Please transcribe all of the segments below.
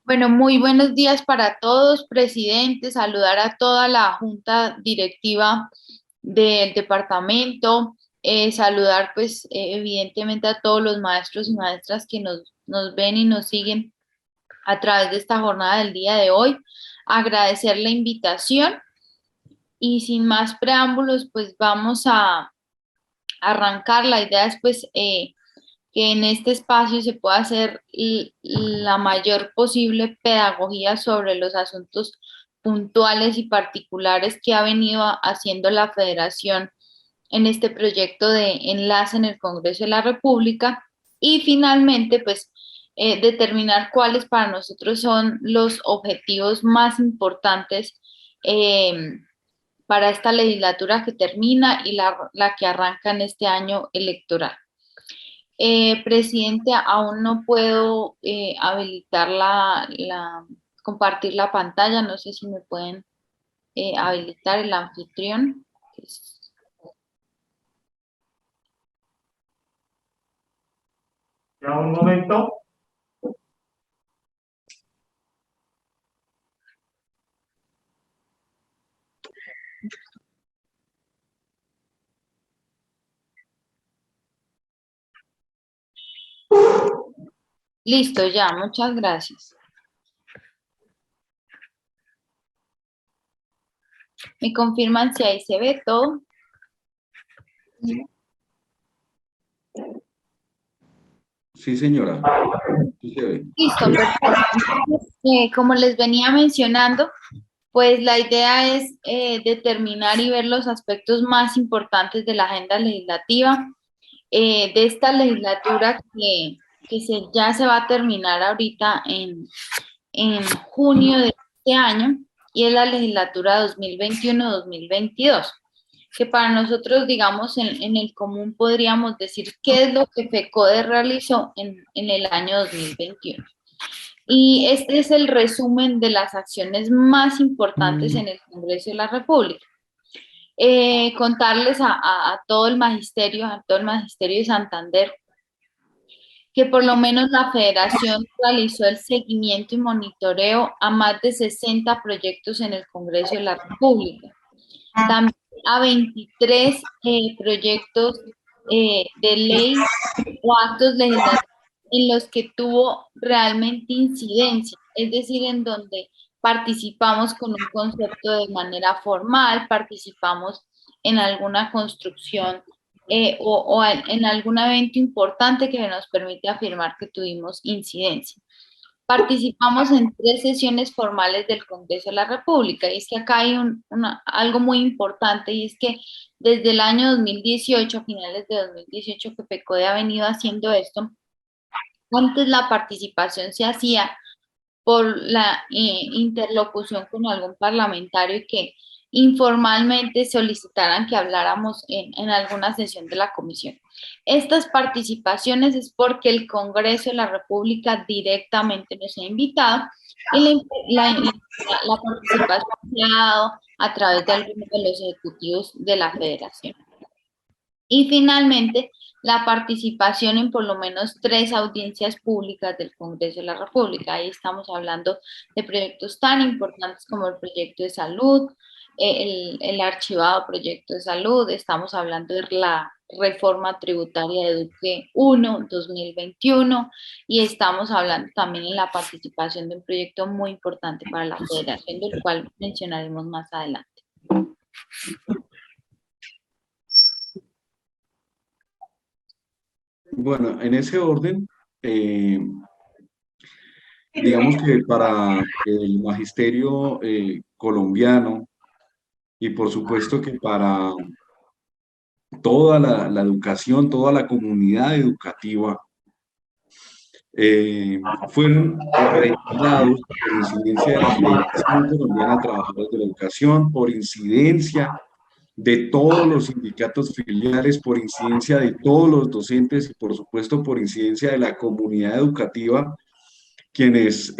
Bueno, muy buenos días para todos, presidente, saludar a toda la junta directiva del departamento, saludar pues evidentemente a todos los maestros y maestras que nos ven y nos siguen a través de esta jornada del día de hoy, agradecer la invitación y sin más preámbulos pues vamos a arrancar. La idea es pues que en este espacio se pueda hacer la mayor posible pedagogía sobre los asuntos puntuales y particulares que ha venido haciendo la Federación en este proyecto de enlace en el Congreso de la República y finalmente pues determinar cuáles para nosotros son los objetivos más importantes para esta legislatura que termina y la que arranca en este año electoral. Presidente, aún no puedo habilitar compartir la pantalla. No sé si me pueden habilitar el anfitrión. Ya un momento. Listo, ya, muchas gracias. ¿Me confirman si ahí se ve todo? Sí, señora. Sí se ve. Listo, perfecto. Como les venía mencionando, pues la idea es determinar y ver los aspectos más importantes de la agenda legislativa de esta legislatura ya se va a terminar ahorita en junio de este año y es la legislatura 2021-2022, que para nosotros, digamos, en el común podríamos decir qué es lo que FECODE realizó en el año 2021. Y este es el resumen de las acciones más importantes en el Congreso de la República. Contarles a todo el magisterio, a todo el magisterio de Santander, que por lo menos la federación realizó el seguimiento y monitoreo a más de 60 proyectos en el Congreso de la República. También a 23 proyectos de ley o actos legislativos en los que tuvo realmente incidencia, es decir, en donde participamos con un concepto de manera formal, participamos en alguna construcción o en algún evento importante que nos permite afirmar que tuvimos incidencia. Participamos en 3 sesiones formales del Congreso de la República y es que acá hay algo muy importante y es que desde el año 2018, finales de 2018 que PECODE ha venido haciendo esto. Antes la participación se hacía por la interlocución con algún parlamentario y que informalmente solicitaran que habláramos en alguna sesión de la comisión. Estas participaciones es porque el Congreso de la República directamente nos ha invitado y la participación se ha dado a través de algunos de los ejecutivos de la federación. Y finalmente, la participación en por lo menos 3 audiencias públicas del Congreso de la República. Ahí estamos hablando de proyectos tan importantes como el proyecto de salud, el archivado proyecto de salud, estamos hablando de la reforma tributaria de Duque 1, 2021, y estamos hablando también en la participación de un proyecto muy importante para la federación, del cual mencionaremos más adelante. Bueno, en ese orden, digamos que para el magisterio colombiano y por supuesto que para toda la educación, toda la comunidad educativa, fueron reiterados por incidencia de la Federación Colombiana de Trabajadores de la Educación, por incidencia de todos los sindicatos filiales, por incidencia de todos los docentes y por supuesto por incidencia de la comunidad educativa, quienes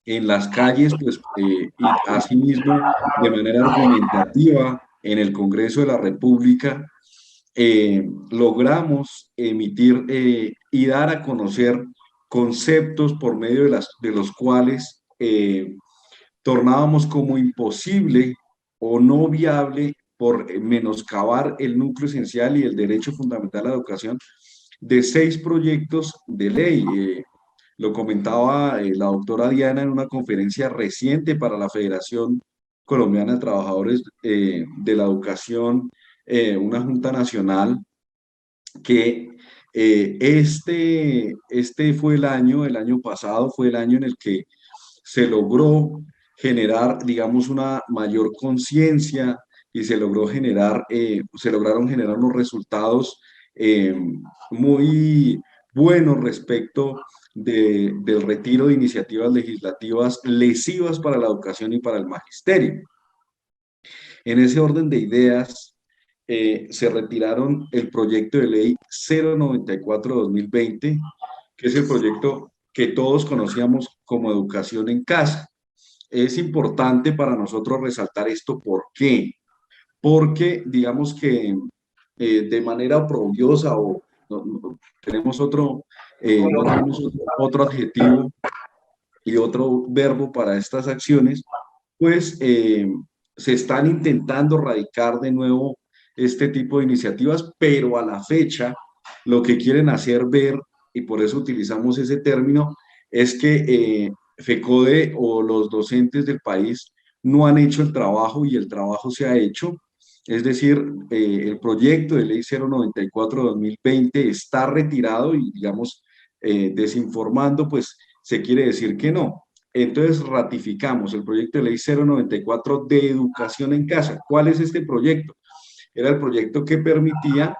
en las calles, pues, y asimismo de manera argumentativa en el Congreso de la República, logramos emitir y dar a conocer conceptos por medio de los cuales tornábamos como imposible o no viable por menoscabar el núcleo esencial y el derecho fundamental a la educación de 6 proyectos de ley. Lo comentaba la doctora Diana en una conferencia reciente para la Federación Colombiana de Trabajadores de la Educación, una junta nacional, que este fue el año pasado fue el año en el que se logró generar, digamos, una mayor conciencia y se lograron generar unos resultados eh, muy buenos respecto del retiro de iniciativas legislativas lesivas para la educación y para el magisterio. En ese orden de ideas, se retiraron el proyecto de ley 094-2020, que es el proyecto que todos conocíamos como educación en casa. Es importante para nosotros resaltar esto. ¿Por qué? Porque digamos que de manera oprobiosa o tenemos no tenemos otro adjetivo y otro verbo para estas acciones, pues se están intentando radicar de nuevo este tipo de iniciativas, pero a la fecha lo que quieren hacer ver, y por eso utilizamos ese término, es que FECODE o los docentes del país no han hecho el trabajo y el trabajo se ha hecho. Es decir, el proyecto de ley 094-2020 está retirado y, digamos, desinformando, pues se quiere decir que no. Entonces ratificamos el proyecto de ley 094 de educación en casa. ¿Cuál es este proyecto? Era el proyecto que permitía,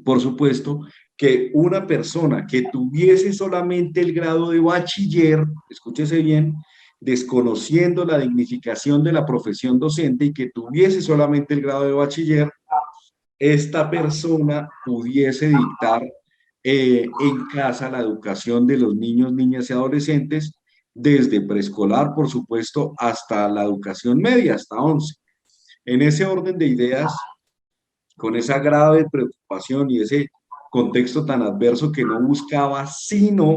por supuesto, que una persona que tuviese solamente el grado de bachiller, escúchese bien, desconociendo la dignificación de la profesión docente y que tuviese solamente el grado de bachiller, esta persona pudiese dictar en casa la educación de los niños, niñas y adolescentes, desde preescolar, por supuesto, hasta la educación media, hasta 11. En ese orden de ideas, con esa grave preocupación y ese contexto tan adverso que no buscaba sino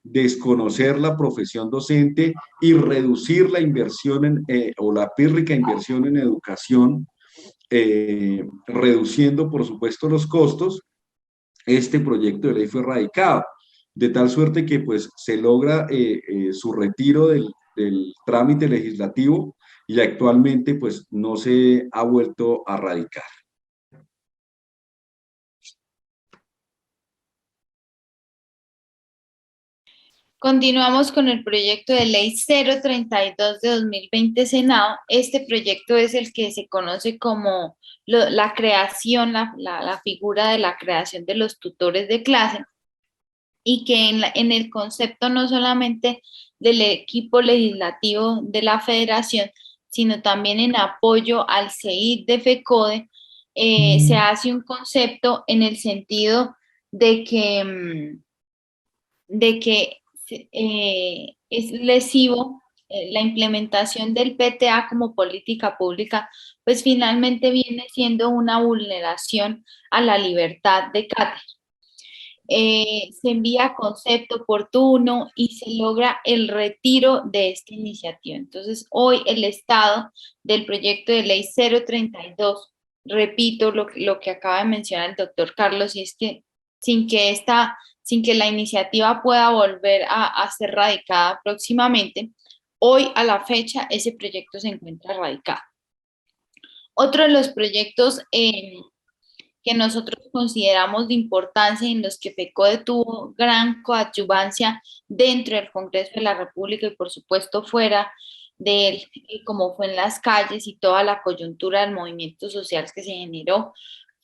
desconocer la profesión docente y reducir la inversión o la pírrica inversión en educación, reduciendo, por supuesto, los costos, este proyecto de ley fue radicado, de tal suerte que pues se logra su retiro del trámite legislativo y actualmente pues no se ha vuelto a radicar. Continuamos con el proyecto de ley 032 de 2020 Senado. Este proyecto es el que se conoce como la creación, la figura de la creación de los tutores de clase, y que en el concepto no solamente del equipo legislativo de la federación, sino también en apoyo al CEID de FECODE, se hace un concepto en el sentido de que es lesivo la implementación del PTA como política pública, pues finalmente viene siendo una vulneración a la libertad de cátedra. Se envía concepto oportuno y se logra el retiro de esta iniciativa. Entonces, hoy el estado del proyecto de ley 032, repito lo que acaba de mencionar el doctor Carlos, y es que sin que la iniciativa pueda volver a ser radicada próximamente, hoy a la fecha ese proyecto se encuentra radicado. Otro de los proyectos que nosotros consideramos de importancia y en los que FECODE tuvo gran coadyuvancia dentro del Congreso de la República y por supuesto fuera de él, como fue en las calles y toda la coyuntura del movimiento social que se generó,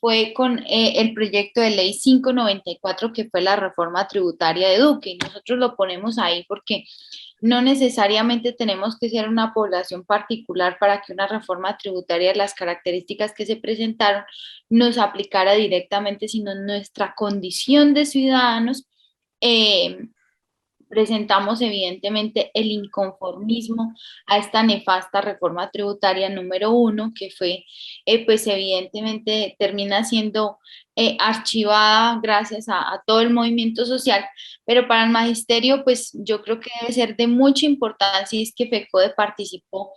fue con el proyecto de ley 594, que fue la reforma tributaria de Duque. Y nosotros lo ponemos ahí porque no necesariamente tenemos que ser una población particular para que una reforma tributaria de las características que se presentaron nos aplicara directamente, sino nuestra condición de ciudadanos Presentamos evidentemente el inconformismo a esta nefasta reforma tributaria número 1, que fue, pues evidentemente termina siendo archivada gracias a todo el movimiento social, pero para el magisterio, pues yo creo que debe ser de mucha importancia y es que FECODE participó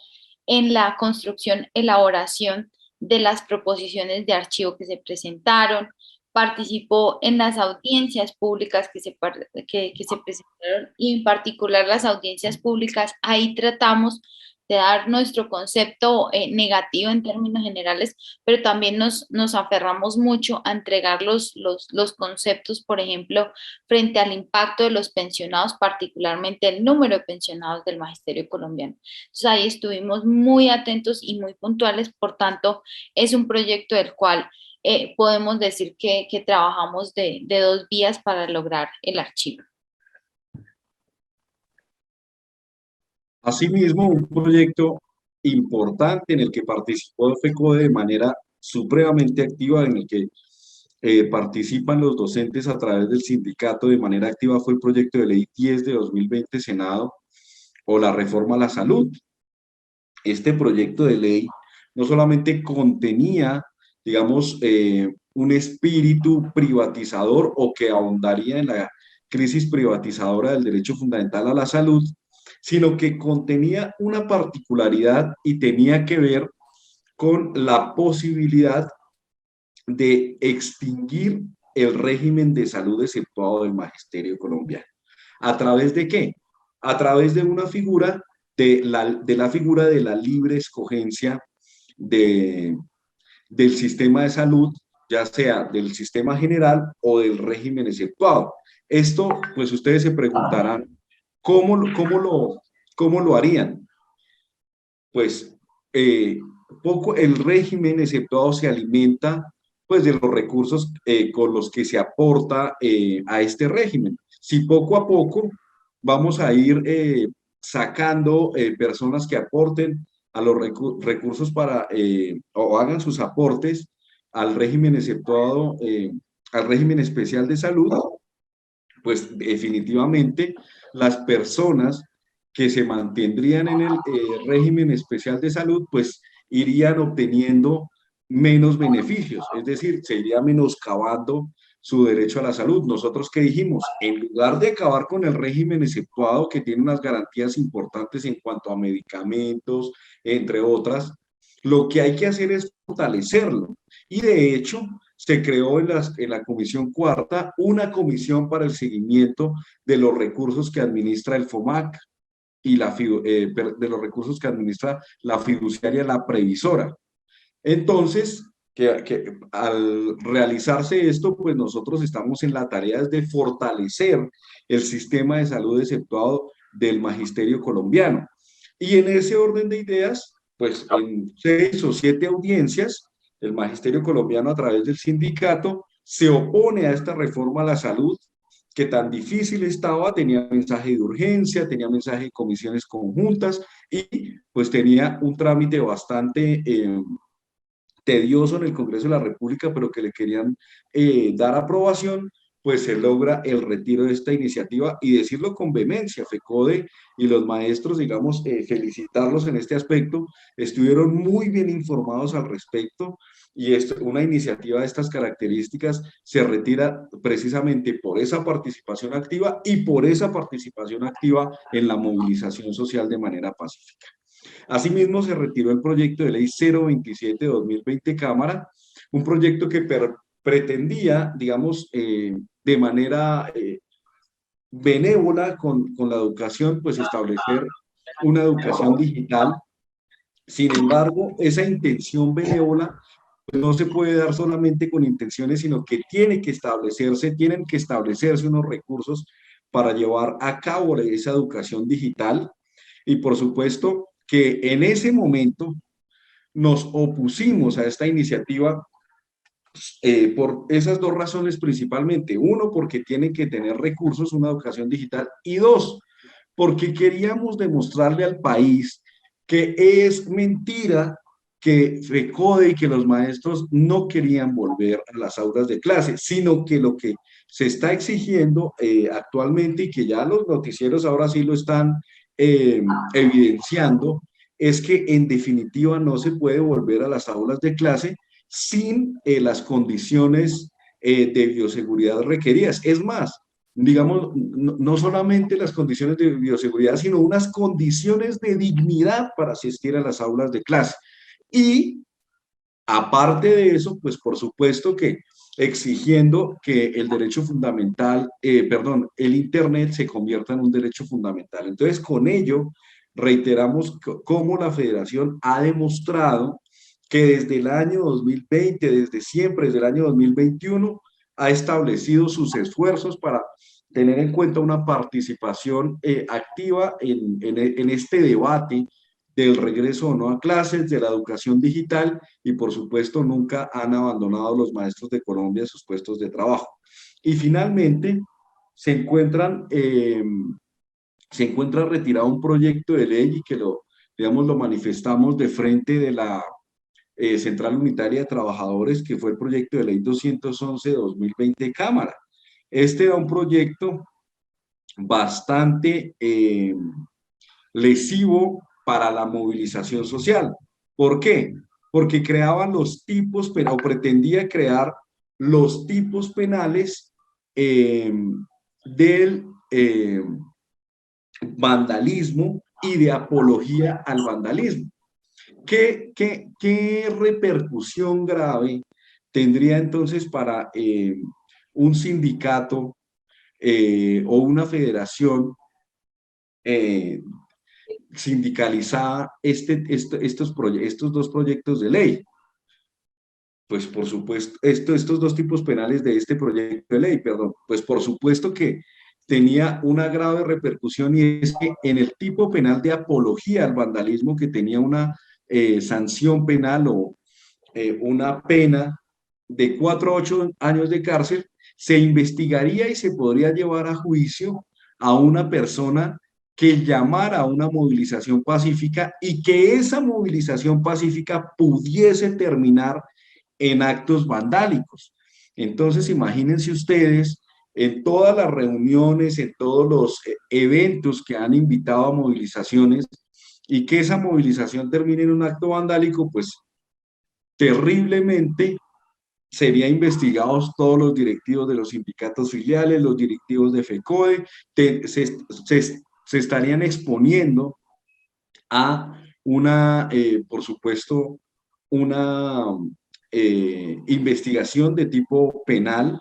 en la construcción, elaboración de las proposiciones de archivo que se presentaron, participó en las audiencias públicas que se presentaron y en particular las audiencias públicas. Ahí tratamos de dar nuestro concepto negativo en términos generales, pero también nos aferramos mucho a entregar los conceptos, por ejemplo, frente al impacto de los pensionados, particularmente el número de pensionados del magisterio colombiano. Entonces ahí estuvimos muy atentos y muy puntuales, por tanto, es un proyecto del cual podemos decir que trabajamos de dos vías para lograr el archivo. Asimismo, un proyecto importante en el que participó FECODE de manera supremamente activa, en el que participan los docentes a través del sindicato de manera activa, fue el proyecto de ley 10 de 2020 Senado, o la reforma a la salud. Este proyecto de ley no solamente contenía, digamos, un espíritu privatizador o que ahondaría en la crisis privatizadora del derecho fundamental a la salud, sino que contenía una particularidad y tenía que ver con la posibilidad de extinguir el régimen de salud exceptuado del magisterio colombiano. ¿A través de qué? A través de una figura, de la figura de la libre escogencia de, del sistema de salud, ya sea del sistema general o del régimen exceptuado. Esto, pues ustedes se preguntarán, cómo lo harían? Pues poco el régimen exceptuado se alimenta pues de los recursos con los que se aporta a este régimen. Si poco a poco vamos a ir sacando personas que aporten a los recursos para o hagan sus aportes al régimen exceptuado, al régimen especial de salud, pues definitivamente las personas que se mantendrían en el régimen especial de salud, pues irían obteniendo menos beneficios, es decir, se iría menoscabando su derecho a la salud. Nosotros que dijimos, en lugar de acabar con el régimen exceptuado que tiene unas garantías importantes en cuanto a medicamentos, entre otras, lo que hay que hacer es fortalecerlo. Y de hecho, se creó en la Comisión Cuarta una comisión para el seguimiento de los recursos que administra el FOMAC y de los recursos que administra la fiduciaria, la previsora. Entonces, al realizarse esto, pues nosotros estamos en la tarea de fortalecer el sistema de salud exceptuado del magisterio colombiano. Y en ese orden de ideas, pues en 6 o 7 audiencias, el magisterio colombiano a través del sindicato se opone a esta reforma a la salud que tan difícil estaba, tenía mensaje de urgencia, tenía mensaje de comisiones conjuntas y pues tenía un trámite bastante tedioso en el Congreso de la República, pero que le querían dar aprobación, pues se logra el retiro de esta iniciativa y decirlo con vehemencia, FECODE y los maestros, digamos, felicitarlos en este aspecto, estuvieron muy bien informados al respecto y una iniciativa de estas características se retira precisamente por esa participación activa y por esa participación activa en la movilización social de manera pacífica. Asimismo, se retiró el proyecto de ley 027 de 2020 Cámara, un proyecto que pretendía, digamos, de manera benévola con la educación, pues establecer una educación digital. Sin embargo, esa intención benévola pues, no se puede dar solamente con intenciones, sino que tienen que establecerse unos recursos para llevar a cabo esa educación digital. Y por supuesto que en ese momento nos opusimos a esta iniciativa por esas dos razones principalmente. Uno, porque tienen que tener recursos, una educación digital. Y dos, porque queríamos demostrarle al país que es mentira que FECODE y que los maestros no querían volver a las aulas de clase, sino que lo que se está exigiendo actualmente, y que ya los noticieros ahora sí lo están evidenciando, es que en definitiva no se puede volver a las aulas de clase sin las condiciones de bioseguridad requeridas. Es más, digamos, no solamente las condiciones de bioseguridad, sino unas condiciones de dignidad para asistir a las aulas de clase. Y aparte de eso, pues por supuesto que exigiendo que el derecho fundamental, perdón, el Internet se convierta en un derecho fundamental. Entonces, con ello, reiteramos cómo la Federación ha demostrado que desde el año 2020, desde siempre, desde el año 2021, ha establecido sus esfuerzos para tener en cuenta una participación activa en este debate del regreso o no a clases, de la educación digital, y por supuesto nunca han abandonado los maestros de Colombia sus puestos de trabajo. Y finalmente se se encuentra retirado un proyecto de ley y que digamos, lo manifestamos de frente de la Central Unitaria de Trabajadores, que fue el proyecto de ley 211-2020 de Cámara. Este era un proyecto bastante lesivo para la movilización social. ¿Por qué? Porque creaba los tipos, o pretendía crear los tipos penales del vandalismo y de apología al vandalismo. ¿Qué repercusión grave tendría entonces para un sindicato o una federación eh, sindicalizada estos dos proyectos de ley? Pues por supuesto, estos dos tipos penales de este proyecto de ley, perdón, pues por supuesto que tenía una grave repercusión, y es que en el tipo penal de apología al vandalismo, que tenía una sanción penal o una pena de 4 a 8 años de cárcel, se investigaría y se podría llevar a juicio a una persona que llamara a una movilización pacífica y que esa movilización pacífica pudiese terminar en actos vandálicos. Entonces, imagínense ustedes, en todas las reuniones, en todos los eventos que han invitado a movilizaciones, y que esa movilización termine en un acto vandálico, pues terriblemente serían investigados todos los directivos de los sindicatos filiales, los directivos de FECODE, se estarían exponiendo a por supuesto, una investigación de tipo penal,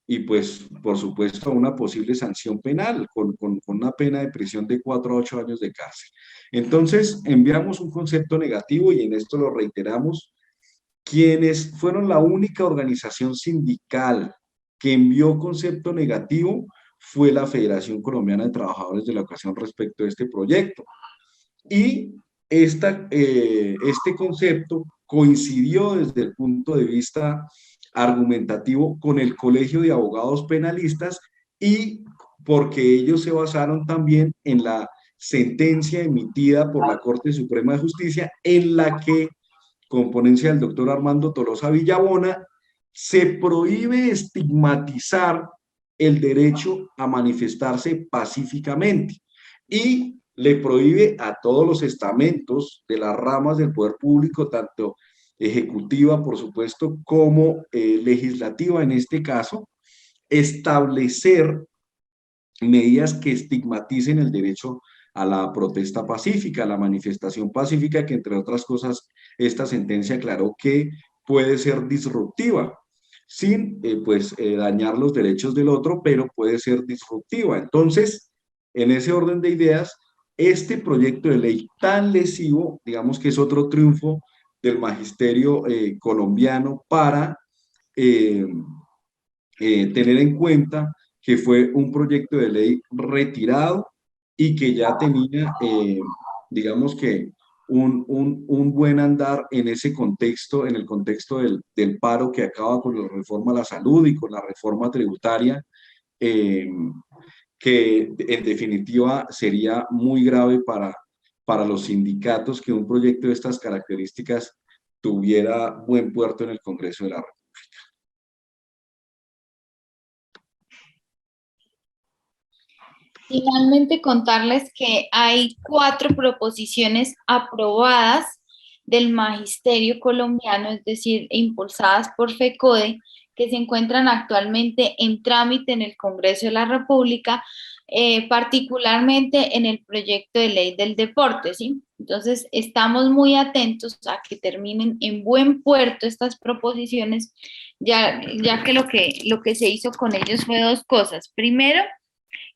y pues, por supuesto, una posible sanción penal con una pena de prisión de 4 a 8 años de cárcel. Entonces, enviamos un concepto negativo, y en esto lo reiteramos. Quienes fueron la única organización sindical que envió concepto negativo fue la Federación Colombiana de Trabajadores de la Educación respecto a este proyecto. Y este concepto coincidió desde el punto de vista argumentativo con el Colegio de Abogados Penalistas, y porque ellos se basaron también en la sentencia emitida por la Corte Suprema de Justicia, en la que, con ponencia del doctor Armando Tolosa Villabona, se prohíbe estigmatizar el derecho a manifestarse pacíficamente, y le prohíbe a todos los estamentos de las ramas del poder público, tanto ejecutiva, por supuesto, como legislativa en este caso, establecer medidas que estigmaticen el derecho a la protesta pacífica, a la manifestación pacífica, que entre otras cosas esta sentencia aclaró que puede ser disruptiva, sin dañar los derechos del otro, pero puede ser disruptiva. Entonces, en ese orden de ideas, este proyecto de ley tan lesivo, digamos que es otro triunfo del magisterio colombiano para eh, tener en cuenta que fue un proyecto de ley retirado y que ya tenía, digamos que, un buen andar en ese contexto, en el contexto del paro que acaba con la reforma a la salud y con la reforma tributaria, eh, que en definitiva sería muy grave para los sindicatos que un proyecto de estas características tuviera buen puerto en el Congreso de la República. Finalmente, contarles que hay 4 proposiciones aprobadas del Magisterio colombiano, es decir, impulsadas por FECODE, que se encuentran actualmente en trámite en el Congreso de la República, particularmente en el proyecto de ley del deporte, ¿sí? Entonces, estamos muy atentos a que terminen en buen puerto estas proposiciones, ya que lo que se hizo con ellos fue 2 cosas. Primero,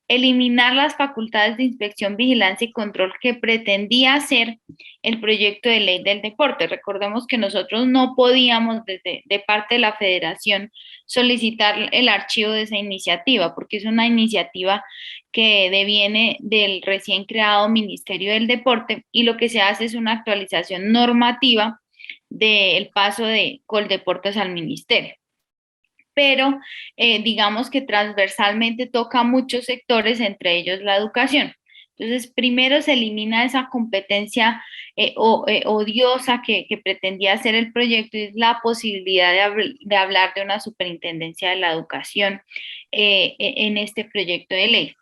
eliminar las facultades de inspección, vigilancia y control que pretendía hacer el proyecto de ley del deporte. Recordemos que nosotros no podíamos desde de parte de la federación solicitar el archivo de esa iniciativa, porque es una iniciativa que deviene del recién creado Ministerio del Deporte y lo que se hace es una actualización normativa del paso de Coldeportes al ministerio, pero digamos que transversalmente toca a muchos sectores, entre ellos la educación. Entonces, primero se elimina esa competencia odiosa que pretendía hacer el proyecto y es la posibilidad de hablar de una superintendencia de la educación en este proyecto de ley.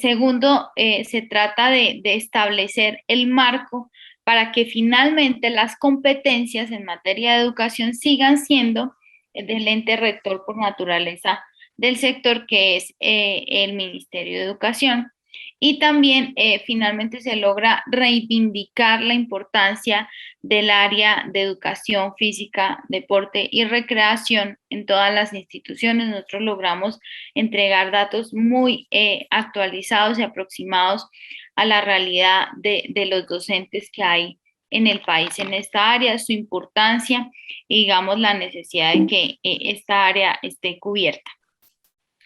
Segundo, se trata de establecer el marco para que finalmente las competencias en materia de educación sigan siendo del ente rector por naturaleza del sector, que es el Ministerio de Educación. Y también finalmente se logra reivindicar la importancia del área de educación física, deporte y recreación en todas las instituciones. Nosotros logramos entregar datos muy actualizados y aproximados a la realidad de los docentes que hay en el país en esta área, su importancia y digamos la necesidad de que esta área esté cubierta.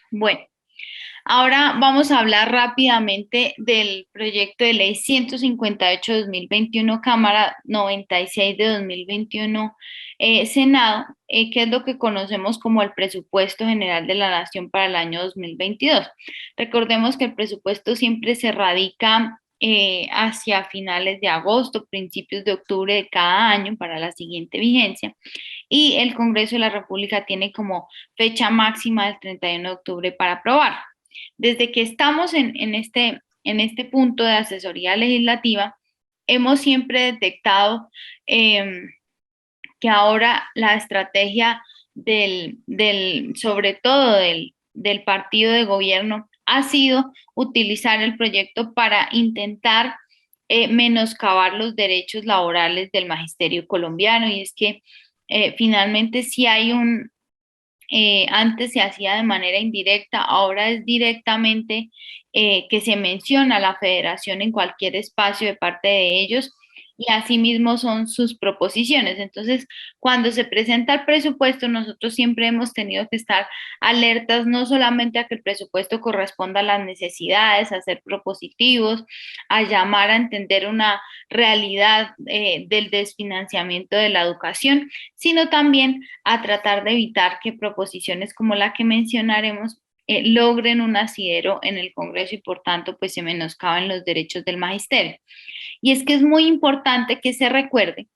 Bueno, ahora vamos a hablar rápidamente del proyecto de ley 158 de 2021, Cámara 96 de 2021, Senado, que es lo que conocemos como el presupuesto general de la Nación para el año 2022. Recordemos que el presupuesto siempre se radica hacia finales de agosto, principios de octubre de cada año para la siguiente vigencia, y el Congreso de la República tiene como fecha máxima el 31 de octubre para aprobar. Desde que estamos en este punto de asesoría legislativa, hemos siempre detectado que ahora la estrategia sobre todo del partido de gobierno ha sido utilizar el proyecto para intentar menoscabar los derechos laborales del magisterio colombiano. Y es que finalmente si hay antes se hacía de manera indirecta, ahora es directamente que se menciona a la federación en cualquier espacio de parte de ellos y asimismo son sus proposiciones. Entonces, cuando se presenta el presupuesto, nosotros siempre hemos tenido que estar alertas no solamente a que el presupuesto corresponda a las necesidades, a ser propositivos, a llamar a entender una realidad del desfinanciamiento de la educación, sino también a tratar de evitar que proposiciones como la que mencionaremos logren un asidero en el Congreso y por tanto pues se menoscaben los derechos del magisterio. Y es que es muy importante que se recuerde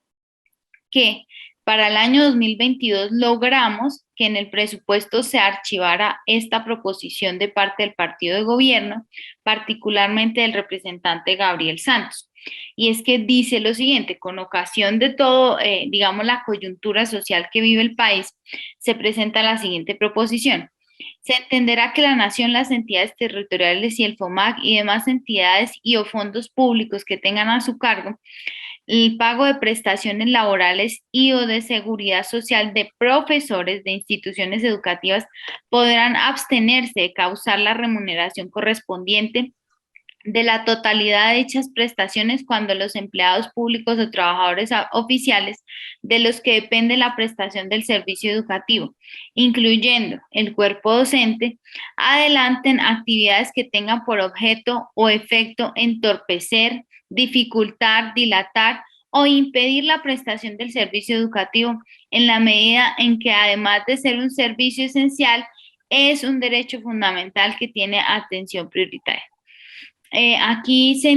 que para el año 2022 logramos que en el presupuesto se archivara esta proposición de parte del partido de gobierno, particularmente del representante Gabriel Santos. Y es que dice lo siguiente: con ocasión de todo, digamos, la coyuntura social que vive el país, se presenta la siguiente proposición. Se entenderá que la nación, las entidades territoriales y el FOMAC y demás entidades y o fondos públicos que tengan a su cargo el pago de prestaciones laborales y o de seguridad social de profesores de instituciones educativas podrán abstenerse de causar la remuneración correspondiente de la totalidad de dichas prestaciones cuando los empleados públicos o trabajadores oficiales de los que depende la prestación del servicio educativo, incluyendo el cuerpo docente, adelanten actividades que tengan por objeto o efecto entorpecer, dificultar, dilatar o impedir la prestación del servicio educativo en la medida en que, además de ser un servicio esencial, es un derecho fundamental que tiene atención prioritaria. Aquí se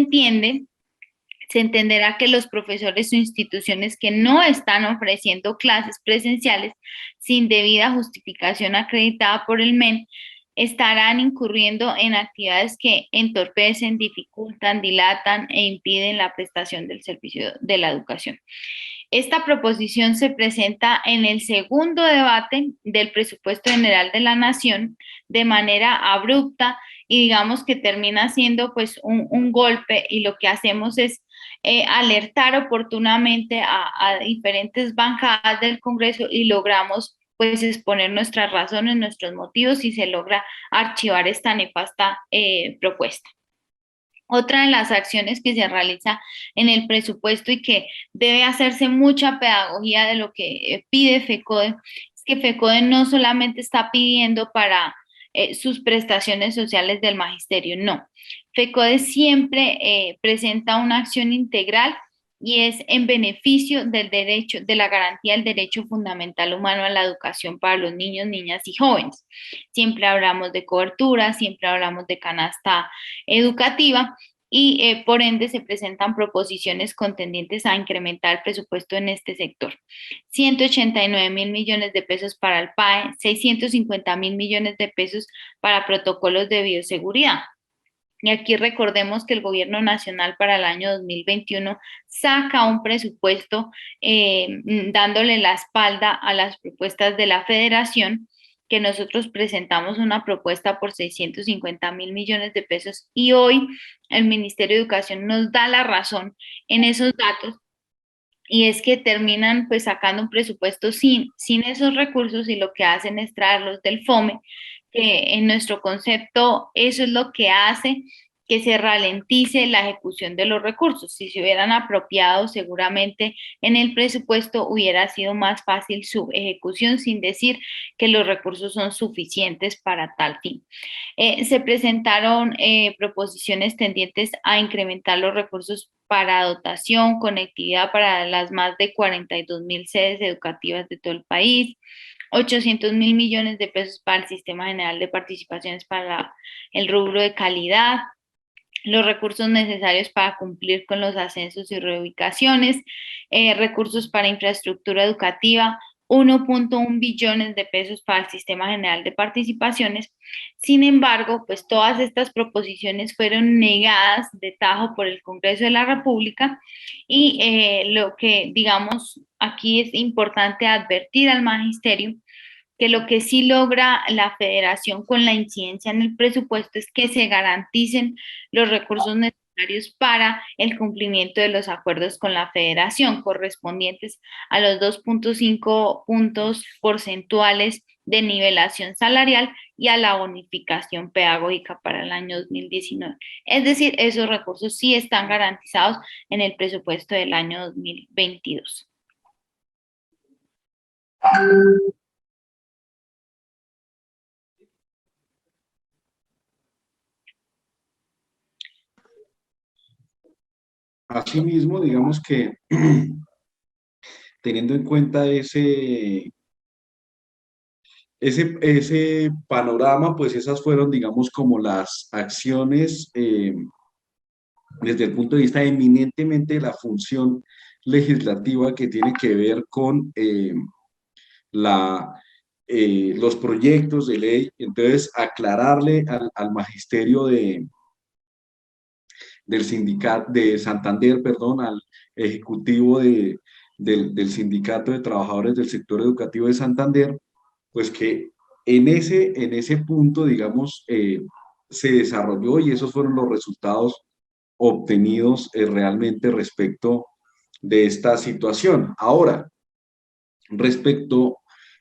entenderá que los profesores o instituciones que no están ofreciendo clases presenciales sin debida justificación acreditada por el MEN estarán incurriendo en actividades que entorpecen, dificultan, dilatan e impiden la prestación del servicio de la educación. Esta proposición se presenta en el segundo debate del presupuesto general de la Nación de manera abrupta y digamos que termina siendo pues un golpe, y lo que hacemos es alertar oportunamente a diferentes bancadas del Congreso y logramos pues exponer nuestras razones, nuestros motivos, y se logra archivar esta nefasta propuesta. Otra de las acciones que se realiza en el presupuesto y que debe hacerse mucha pedagogía de lo que pide FECODE es que FECODE no solamente está pidiendo para sus prestaciones sociales del magisterio, no. FECODE siempre presenta una acción integral y es en beneficio del derecho, de la garantía del derecho fundamental humano a la educación para los niños, niñas y jóvenes. Siempre hablamos de cobertura, siempre hablamos de canasta educativa, y por ende se presentan proposiciones contendientes a incrementar el presupuesto en este sector. 189.000 millones de pesos para el PAE, 650.000 millones de pesos para protocolos de bioseguridad. Y aquí recordemos que el Gobierno Nacional para el año 2021 saca un presupuesto dándole la espalda a las propuestas de la Federación, que nosotros presentamos una propuesta por 650.000 millones de pesos, y hoy el Ministerio de Educación nos da la razón en esos datos, y es que terminan pues sacando un presupuesto sin esos recursos, y lo que hacen es traerlos del FOME, que en nuestro concepto eso es lo que hace que se ralentice la ejecución de los recursos. Si se hubieran apropiado seguramente en el presupuesto hubiera sido más fácil su ejecución, sin decir que los recursos son suficientes para tal fin. Se presentaron proposiciones tendientes a incrementar los recursos para dotación, conectividad para las más de 42.000 sedes educativas de todo el país, 800.000 millones de pesos para el Sistema General de Participaciones para el rubro de calidad, los recursos necesarios para cumplir con los ascensos y reubicaciones, recursos para infraestructura educativa, 1.1 billones de pesos para el Sistema General de Participaciones. Sin embargo, pues todas estas proposiciones fueron negadas de tajo por el Congreso de la República, y lo que digamos aquí es importante advertir al magisterio que lo que sí logra la Federación con la incidencia en el presupuesto es que se garanticen los recursos necesarios para el cumplimiento de los acuerdos con la Federación, correspondientes a los 2.5 puntos porcentuales de nivelación salarial y a la bonificación pedagógica para el año 2019. Es decir, esos recursos sí están garantizados en el presupuesto del año 2022. Asimismo, digamos que teniendo en cuenta ese panorama, pues esas fueron, digamos, como las acciones desde el punto de vista eminentemente de la función legislativa que tiene que ver con la, los proyectos de ley. Entonces, aclararle al magisterio del sindicato de Santander, perdón, al ejecutivo del Sindicato de Trabajadores del Sector Educativo de Santander, pues que en ese punto, digamos, se desarrolló y esos fueron los resultados obtenidos realmente respecto de esta situación. Ahora, respecto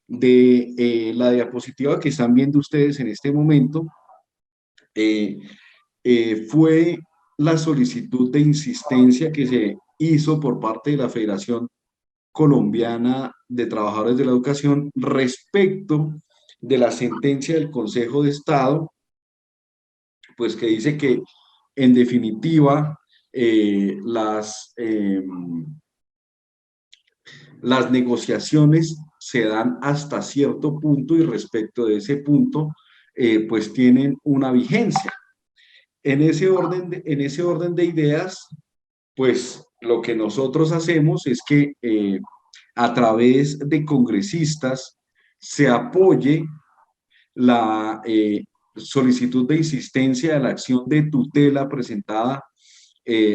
de la diapositiva que están viendo ustedes en este momento, eh, fue la solicitud de insistencia que se hizo por parte de la Federación Colombiana de Trabajadores de la Educación respecto de la sentencia del Consejo de Estado, pues que dice que en definitiva las negociaciones se dan hasta cierto punto y respecto de ese punto pues tienen una vigencia. En ese orden de ideas, pues lo que nosotros hacemos es que a través de congresistas se apoye la solicitud de insistencia de la acción de tutela presentada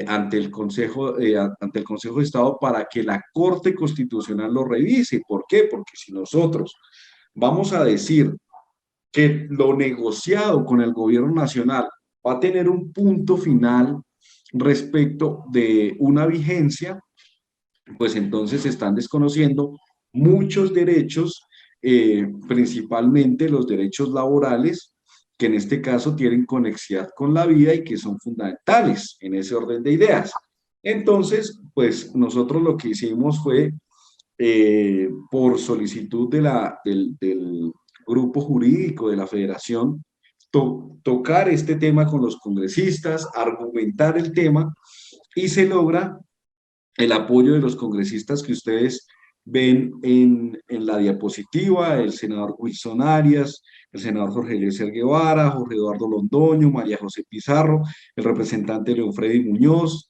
ante ante el Consejo de Estado para que la Corte Constitucional lo revise. ¿Por qué? Porque si nosotros vamos a decir que lo negociado con el gobierno nacional va a tener un punto final respecto de una vigencia, pues entonces se están desconociendo muchos derechos, principalmente los derechos laborales, que en este caso tienen conexión con la vida y que son fundamentales en ese orden de ideas. Entonces, pues nosotros lo que hicimos fue, por solicitud del grupo jurídico de la federación, tocar este tema con los congresistas, argumentar el tema y se logra el apoyo de los congresistas que ustedes ven en la diapositiva: el senador Wilson Arias, el senador Jorge Eliezer Guevara, Jorge Eduardo Londoño, María José Pizarro, el representante León Freddy Muñoz,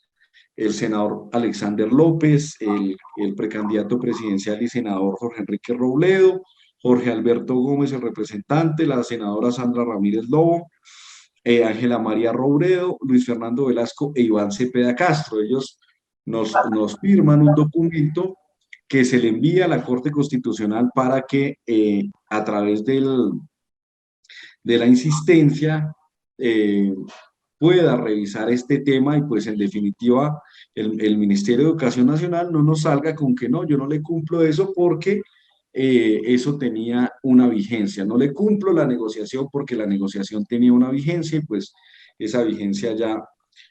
el senador Alexander López, el precandidato presidencial y senador Jorge Enrique Robledo, Jorge Alberto Gómez, el representante, la senadora Sandra Ramírez Lobo, Ángela María Robledo, Luis Fernando Velasco e Iván Cepeda Castro. Ellos nos firman un documento que se le envía a la Corte Constitucional para que a través de la insistencia pueda revisar este tema y pues en definitiva el Ministerio de Educación Nacional no nos salga con que no, yo no le cumplo eso porque eso tenía una vigencia. No le cumplo la negociación porque la negociación tenía una vigencia y pues esa vigencia ya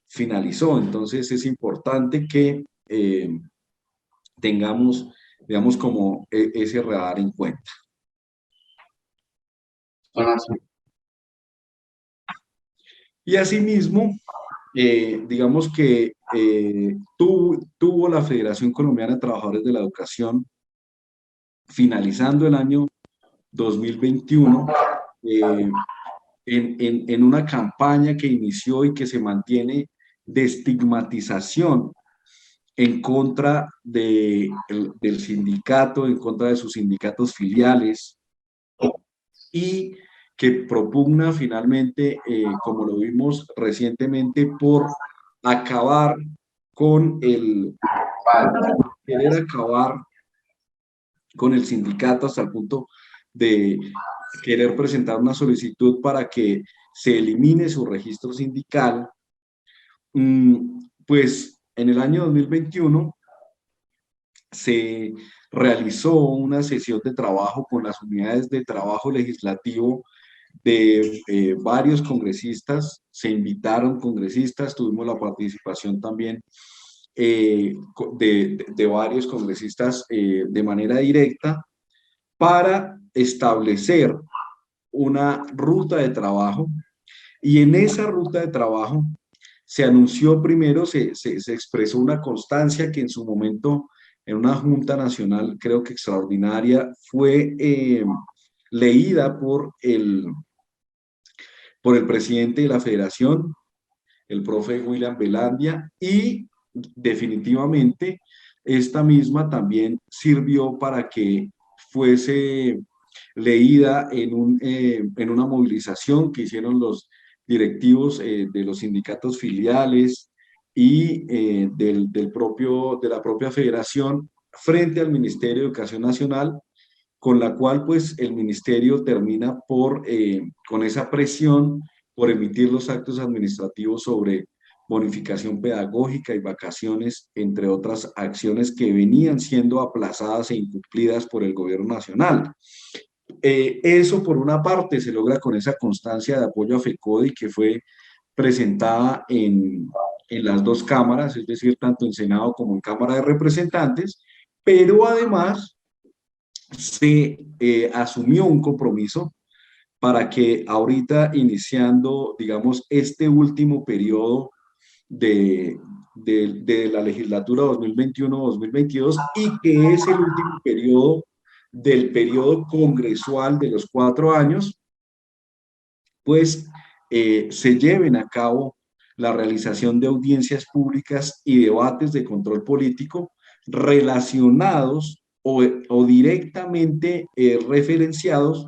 finalizó. Entonces es importante que tengamos, digamos, como ese radar en cuenta. Y asimismo, digamos que tuvo la Federación Colombiana de Trabajadores de la Educación, finalizando el año 2021, en una campaña que inició y que se mantiene de estigmatización en contra del sindicato, en contra de sus sindicatos filiales, y que propugna finalmente, como lo vimos recientemente, por acabar con querer acabar con el sindicato hasta el punto de querer presentar una solicitud para que se elimine su registro sindical. Pues en el año 2021 se realizó una sesión de trabajo con las unidades de trabajo legislativo de varios congresistas. Se invitaron congresistas, tuvimos la participación también de varios congresistas de manera directa para establecer una ruta de trabajo, y en esa ruta de trabajo se anunció primero, se expresó una constancia que en su momento en una Junta Nacional, creo que extraordinaria, fue leída por el presidente de la Federación, el profe William Velandia, y definitivamente esta misma también sirvió para que fuese leída en una movilización que hicieron los directivos de los sindicatos filiales y de la propia federación frente al Ministerio de Educación Nacional, con la cual pues el ministerio termina con esa presión por emitir los actos administrativos sobre bonificación pedagógica y vacaciones, entre otras acciones que venían siendo aplazadas e incumplidas por el gobierno nacional. Eso por una parte se logra con esa constancia de apoyo a FECODI que fue presentada en las dos cámaras, es decir, tanto en Senado como en Cámara de Representantes, pero además se asumió un compromiso para que ahorita, iniciando, digamos, este último periodo de la legislatura 2021-2022, y que es el último periodo del periodo congresual de los 4 años, pues se lleven a cabo la realización de audiencias públicas y debates de control político relacionados o directamente referenciados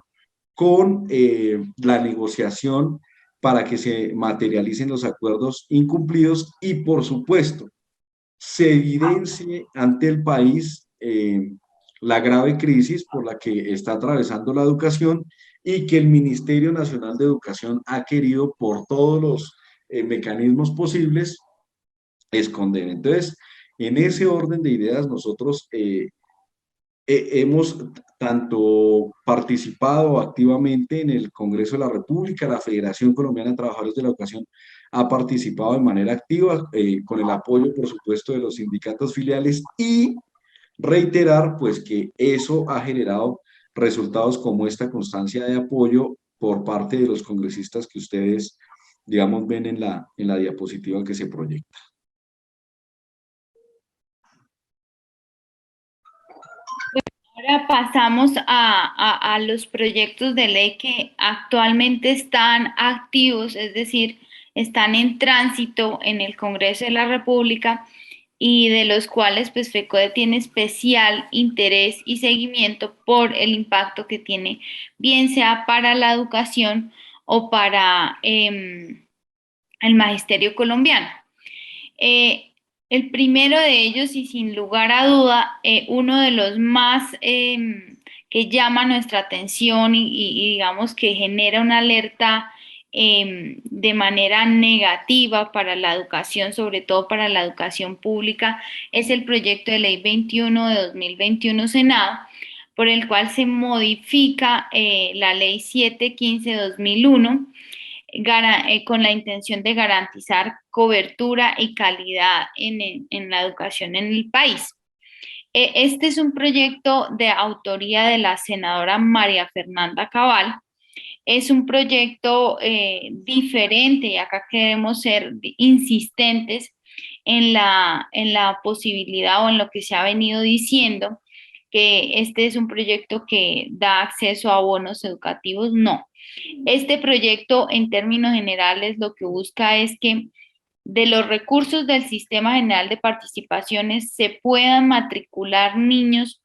con la negociación para que se materialicen los acuerdos incumplidos y, por supuesto, se evidencie ante el país la grave crisis por la que está atravesando la educación y que el Ministerio Nacional de Educación ha querido por todos los mecanismos posibles esconder. Entonces, en ese orden de ideas, nosotros hemos tanto participado activamente en el Congreso de la República, la Federación Colombiana de Trabajadores de la Educación ha participado de manera activa, con el apoyo, por supuesto, de los sindicatos filiales, y reiterar, pues, que eso ha generado resultados como esta constancia de apoyo por parte de los congresistas que ustedes, digamos, ven en la diapositiva que se proyecta. Ahora pasamos a los proyectos de ley que actualmente están activos, es decir, están en tránsito en el Congreso de la República y de los cuales pues FECODE tiene especial interés y seguimiento por el impacto que tiene, bien sea para la educación o para el magisterio colombiano. El primero de ellos, y sin lugar a duda, uno de los más que llama nuestra atención y digamos que genera una alerta de manera negativa para la educación, sobre todo para la educación pública, es el proyecto de ley 21 de 2021 Senado, por el cual se modifica la ley 715 de 2001 con la intención de garantizar cobertura y calidad en la educación en el país. Este es un proyecto de autoría de la senadora María Fernanda Cabal. Es un proyecto diferente y acá queremos ser insistentes en la posibilidad o en lo que se ha venido diciendo, que este es un proyecto que da acceso a bonos educativos. No. Este proyecto, en términos generales, lo que busca es que de los recursos del Sistema General de Participaciones se puedan matricular niños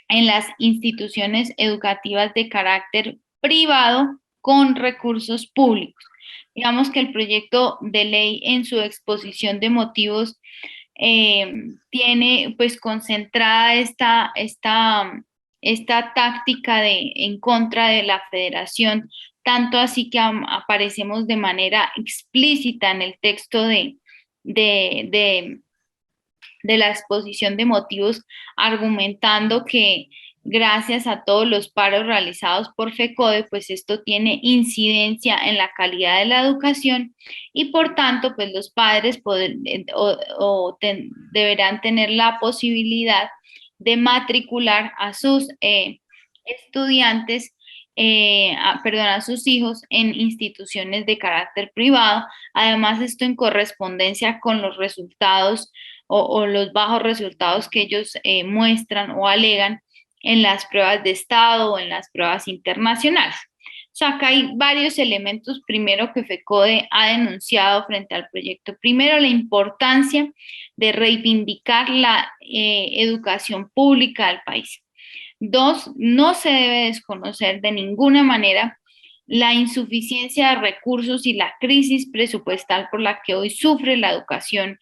en las instituciones educativas de carácter privado con recursos públicos. Digamos que el proyecto de ley en su exposición de motivos tiene pues concentrada esta táctica en contra de la federación, tanto así que aparecemos de manera explícita en el texto de, de, de la exposición de motivos, argumentando que gracias a todos los paros realizados por FECODE, pues esto tiene incidencia en la calidad de la educación y por tanto, pues los padres deberán tener la posibilidad de matricular a sus estudiantes, a sus hijos en instituciones de carácter privado. Además, esto en correspondencia con los resultados o los bajos resultados que ellos muestran o alegan en las pruebas de estado o en las pruebas internacionales. O sea, acá hay varios elementos, primero, que FECODE ha denunciado frente al proyecto. Primero, la importancia de reivindicar la educación pública del país. Dos, no se debe desconocer de ninguna manera la insuficiencia de recursos y la crisis presupuestal por la que hoy sufre la educación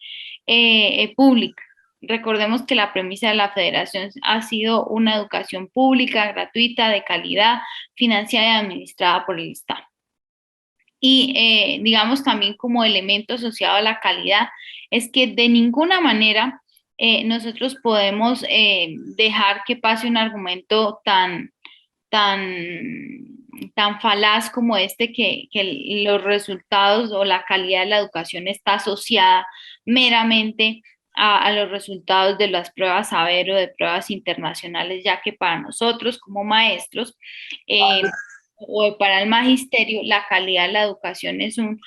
pública. Recordemos que la premisa de la federación ha sido una educación pública, gratuita, de calidad, financiada y administrada por el Estado. Y digamos también como elemento asociado a la calidad es que de ninguna manera nosotros podemos dejar que pase un argumento tan falaz como este, que los resultados o la calidad de la educación está asociada meramente a los resultados de las pruebas saber o de pruebas internacionales, ya que para nosotros como maestros o para el magisterio, la calidad de la educación es un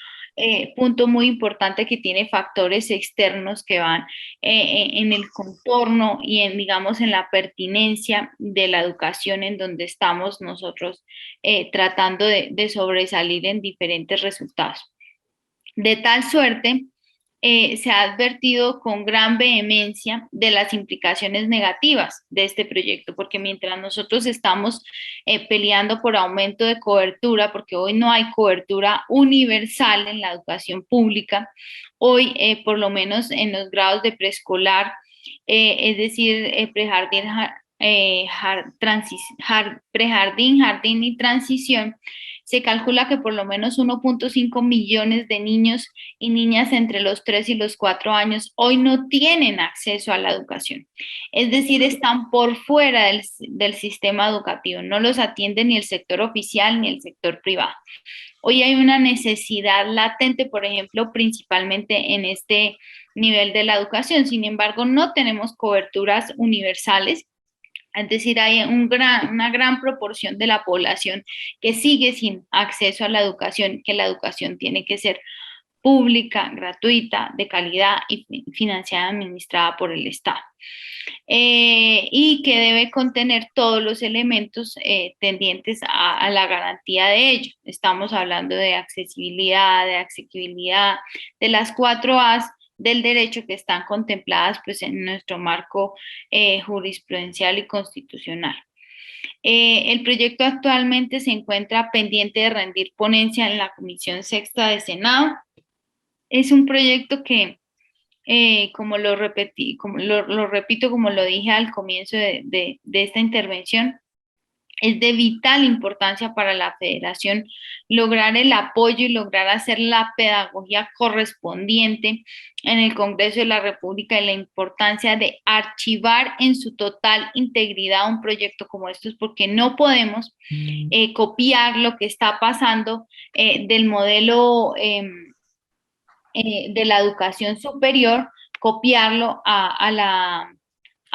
punto muy importante que tiene factores externos que van en el contorno y digamos, en la pertinencia de la educación en donde estamos nosotros tratando de sobresalir en diferentes resultados. De tal suerte se ha advertido con gran vehemencia de las implicaciones negativas de este proyecto, porque mientras nosotros estamos peleando por aumento de cobertura, porque hoy no hay cobertura universal en la educación pública, hoy por lo menos en los grados de preescolar, es decir, prejardín, prejardín, jardín y transición, se calcula que por lo menos 1.5 millones de niños y niñas entre los 3 y los 4 años hoy no tienen acceso a la educación. Es decir, están por fuera del sistema educativo, no los atiende ni el sector oficial ni el sector privado. Hoy hay una necesidad latente, por ejemplo, principalmente en este nivel de la educación. Sin embargo, no tenemos coberturas universales. Es decir, hay una gran proporción de la población que sigue sin acceso a la educación, que la educación tiene que ser pública, gratuita, de calidad y financiada, administrada por el Estado. Y que debe contener todos los elementos tendientes a la garantía de ello. Estamos hablando de accesibilidad, de asequibilidad, de las 4 A's del derecho que están contempladas pues, en nuestro marco jurisprudencial y constitucional. El proyecto actualmente se encuentra pendiente de rendir ponencia en la Comisión Sexta de Senado. Es un proyecto que, como lo repetí, como lo repito, como lo dije al comienzo de esta intervención, es de vital importancia para la federación lograr el apoyo y lograr hacer la pedagogía correspondiente en el Congreso de la República y la importancia de archivar en su total integridad un proyecto como estos, porque no podemos copiar lo que está pasando del modelo de la educación superior, copiarlo a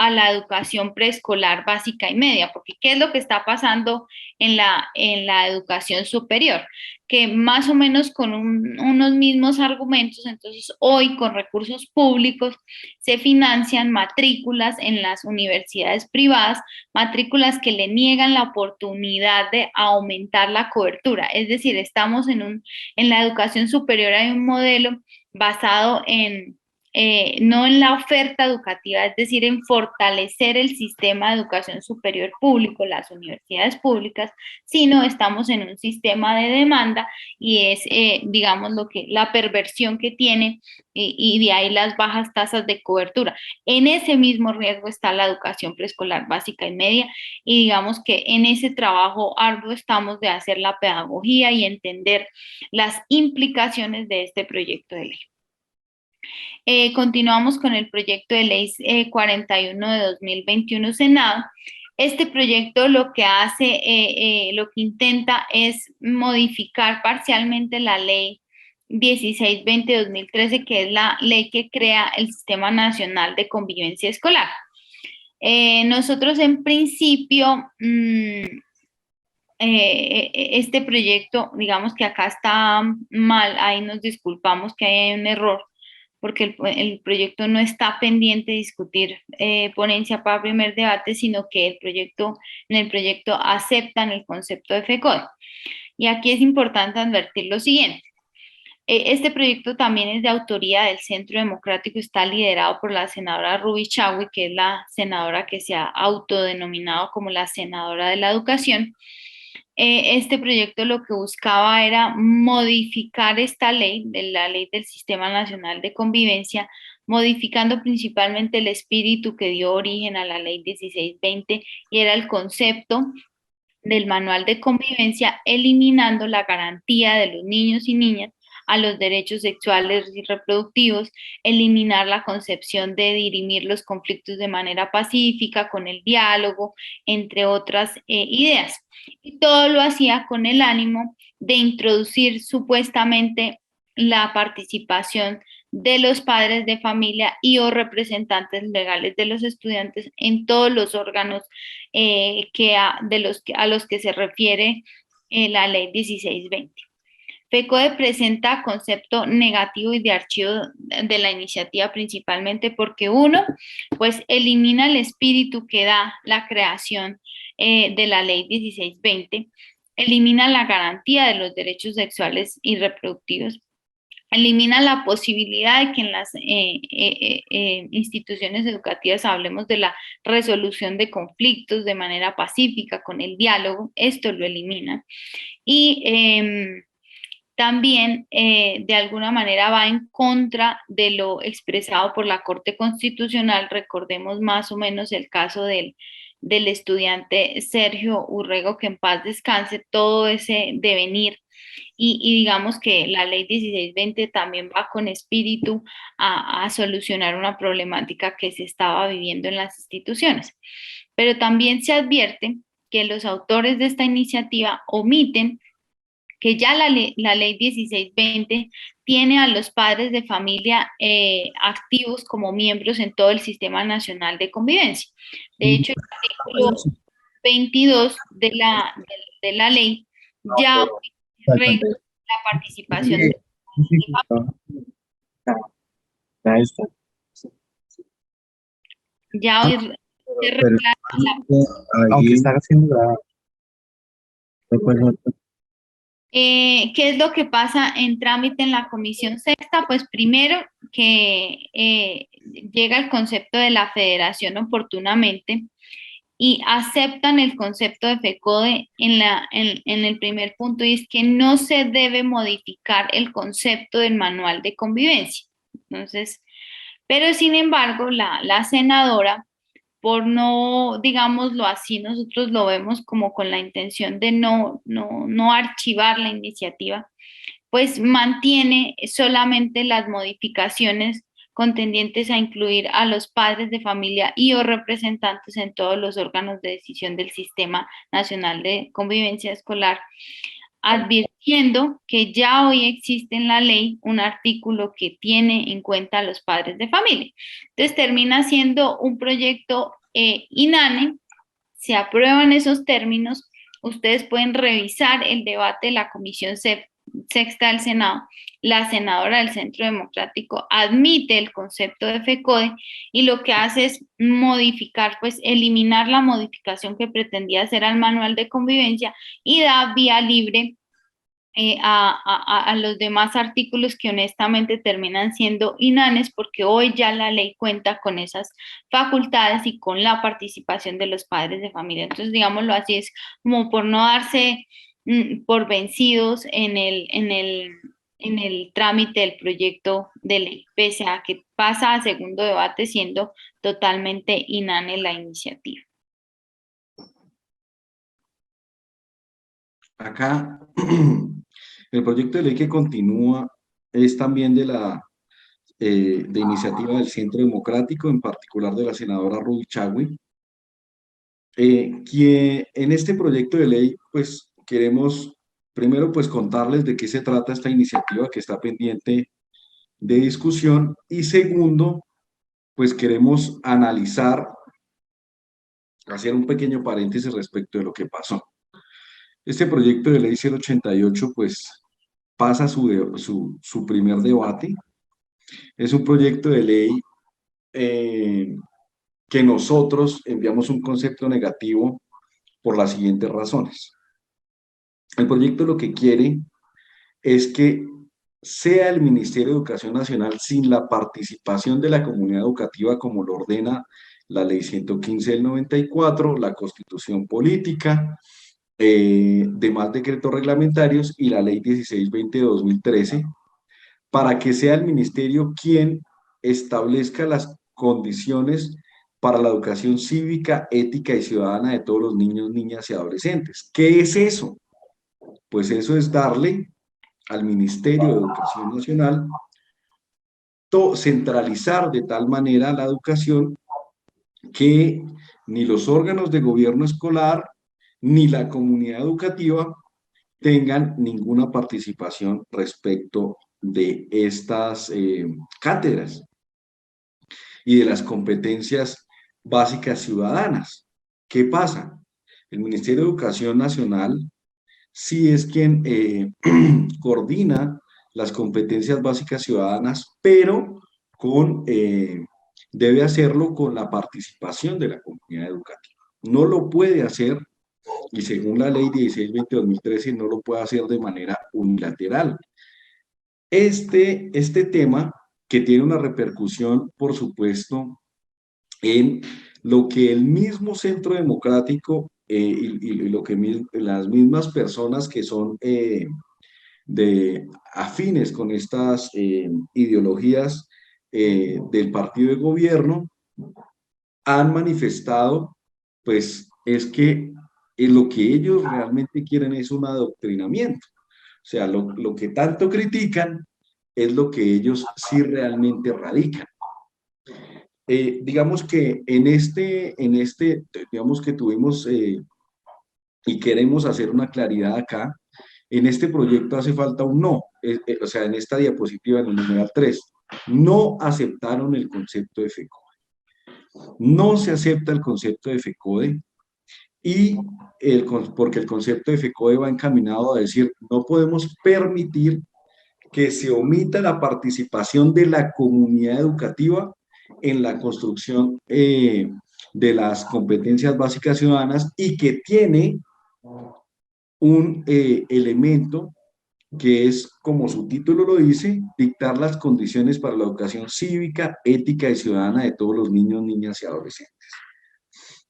la educación preescolar básica y media, porque ¿qué es lo que está pasando en la educación superior? Que más o menos con unos mismos argumentos, entonces hoy con recursos públicos se financian matrículas en las universidades privadas, matrículas que le niegan la oportunidad de aumentar la cobertura. Es decir, estamos en la educación superior hay un modelo basado en no en la oferta educativa, es decir, en fortalecer el sistema de educación superior público, las universidades públicas, sino estamos en un sistema de demanda y es, digamos, lo que la perversión que tiene y de ahí las bajas tasas de cobertura. En ese mismo riesgo está la educación preescolar básica y media y digamos que en ese trabajo arduo estamos de hacer la pedagogía y entender las implicaciones de este proyecto de ley. Continuamos con el proyecto de ley 41 de 2021 Senado. Este proyecto lo que hace, lo que intenta es modificar parcialmente la ley 1620 de 2013, que es la ley que crea el Sistema Nacional de Convivencia Escolar. Nosotros en principio, este proyecto, digamos que acá está mal, ahí nos disculpamos que hay un error, porque el proyecto no está pendiente de discutir ponencia para primer debate, sino que en el proyecto aceptan el concepto de FECODE. Y aquí es importante advertir lo siguiente. Este proyecto también es de autoría del Centro Democrático, está liderado por la senadora Ruby Chagui, que es la senadora que se ha autodenominado como la senadora de la educación. Este proyecto lo que buscaba era modificar esta ley, la ley del Sistema Nacional de Convivencia, modificando principalmente el espíritu que dio origen a la ley 1620 y era el concepto del manual de convivencia, eliminando la garantía de los niños y niñas a los derechos sexuales y reproductivos, eliminar la concepción de dirimir los conflictos de manera pacífica con el diálogo, entre otras ideas. Y todo lo hacía con el ánimo de introducir supuestamente la participación de los padres de familia y o representantes legales de los estudiantes en todos los órganos a los que se refiere la ley 1620. FECODE presenta concepto negativo y de archivo de la iniciativa principalmente porque uno, pues elimina el espíritu que da la creación de la ley 1620, elimina la garantía de los derechos sexuales y reproductivos, elimina la posibilidad de que en las instituciones educativas hablemos de la resolución de conflictos de manera pacífica, con el diálogo. Esto lo elimina. Y también de alguna manera va en contra de lo expresado por la Corte Constitucional. Recordemos más o menos el caso del estudiante Sergio Urrego, que en paz descanse, todo ese devenir. Y digamos que la ley 1620 también va con espíritu a solucionar una problemática que se estaba viviendo en las instituciones. Pero también se advierte que los autores de esta iniciativa omiten que ya la ley 1620 tiene a los padres de familia activos como miembros en todo el Sistema Nacional de Convivencia. De hecho, el artículo 22 de la ley ya regula la participación de ya hoy se regla Aunque está haciendo ¿qué es lo que pasa en trámite en la Comisión Sexta? Pues primero que llega el concepto de la federación oportunamente y aceptan el concepto de FECODE en el primer punto, y es que no se debe modificar el concepto del manual de convivencia. Entonces, pero sin embargo, la senadora, por no, digámoslo así, nosotros lo vemos como con la intención de no archivar la iniciativa, pues mantiene solamente las modificaciones contendientes a incluir a los padres de familia y o representantes en todos los órganos de decisión del Sistema Nacional de Convivencia Escolar, advirtiendo que ya hoy existe en la ley un artículo que tiene en cuenta a los padres de familia. Entonces termina siendo un proyecto INANE. Se aprueban esos términos, ustedes pueden revisar el debate de la Comisión Sexta del Senado. La senadora del Centro Democrático admite el concepto de FECODE y lo que hace es modificar, pues eliminar la modificación que pretendía hacer al manual de convivencia y da vía libre a los demás artículos que honestamente terminan siendo inanes, porque hoy ya la ley cuenta con esas facultades y con la participación de los padres de familia. Entonces, digámoslo así, es como por no darse por vencidos en el trámite del proyecto de ley, pese a que pasa a segundo debate siendo totalmente inane la iniciativa. Acá, el proyecto de ley que continúa es también de iniciativa del Centro Democrático, en particular de la senadora Ruby Chagui, que en este proyecto de ley, pues queremos primero pues contarles de qué se trata esta iniciativa que está pendiente de discusión, y segundo, pues queremos analizar, hacer un pequeño paréntesis respecto de lo que pasó. Este proyecto de ley 088 pues pasa su primer debate. Es un proyecto de ley que nosotros enviamos un concepto negativo por las siguientes razones. El proyecto lo que quiere es que sea el Ministerio de Educación Nacional, sin la participación de la comunidad educativa, como lo ordena la Ley 115 del 94, la Constitución Política, demás decretos reglamentarios y la Ley 1620 de 2013, para que sea el ministerio quien establezca las condiciones para la educación cívica, ética y ciudadana de todos los niños, niñas y adolescentes. ¿Qué es eso? Pues eso es darle al Ministerio de Educación Nacional centralizar de tal manera la educación que ni los órganos de gobierno escolar ni la comunidad educativa tengan ninguna participación respecto de estas cátedras y de las competencias básicas ciudadanas. ¿Qué pasa? El Ministerio de Educación Nacional sí es quien coordina las competencias básicas ciudadanas, pero debe hacerlo con la participación de la comunidad educativa. No lo puede hacer, y según la ley 1620-2013, no lo puede hacer de manera unilateral. Este tema que tiene una repercusión, por supuesto, en lo que el mismo Centro Democrático y lo que las mismas personas que son de afines con estas ideologías del partido de gobierno han manifestado, pues es que lo que ellos realmente quieren es un adoctrinamiento. O sea, lo que tanto critican es lo que ellos sí realmente radican. Digamos que digamos que tuvimos y queremos hacer una claridad acá, en este proyecto hace falta un no, o sea, en esta diapositiva, en el numeral 3, no aceptaron el concepto de FECODE. No se acepta el concepto de FECODE y porque el concepto de FECODE va encaminado a decir, no podemos permitir que se omita la participación de la comunidad educativa en la construcción de las competencias básicas ciudadanas y que tiene un elemento que es, como su título lo dice, dictar las condiciones para la educación cívica, ética y ciudadana de todos los niños, niñas y adolescentes.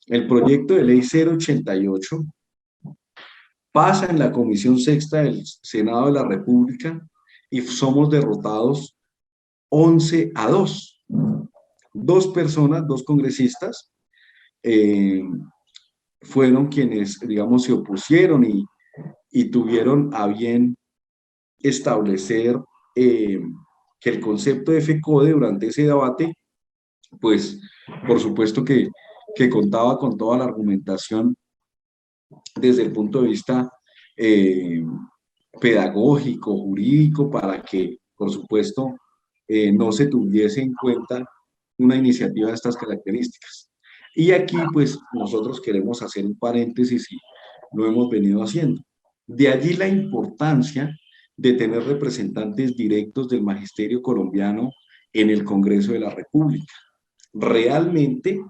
El proyecto de ley 088 pasa en la Comisión Sexta del Senado de la República y somos derrotados 11-2. Dos personas, dos congresistas, fueron quienes, digamos, se opusieron y tuvieron a bien establecer que el concepto de FECODE durante ese debate, pues, por supuesto que contaba con toda la argumentación desde el punto de vista eh, pedagógico, jurídico, para que, por supuesto, no se tuviese en cuenta una iniciativa de estas características. Y aquí, pues, nosotros queremos hacer un paréntesis y lo hemos venido haciendo. De allí la importancia de tener representantes directos del magisterio colombiano en el Congreso de la República. Realmente,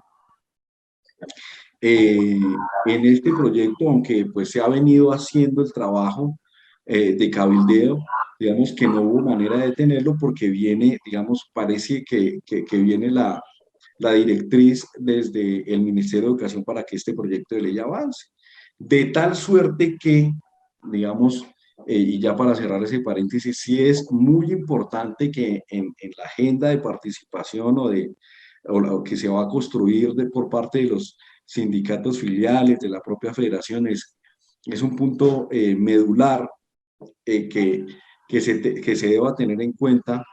en este proyecto, aunque pues se ha venido haciendo el trabajo de cabildeo, digamos que no hubo manera de detenerlo porque viene, digamos, parece que viene la directriz desde el Ministerio de Educación para que este proyecto de ley avance. De tal suerte que, digamos, y ya para cerrar ese paréntesis, sí es muy importante que en la agenda de participación o que se va a construir por parte de los sindicatos filiales, de la propia federación, es un punto medular que se deba tener en cuenta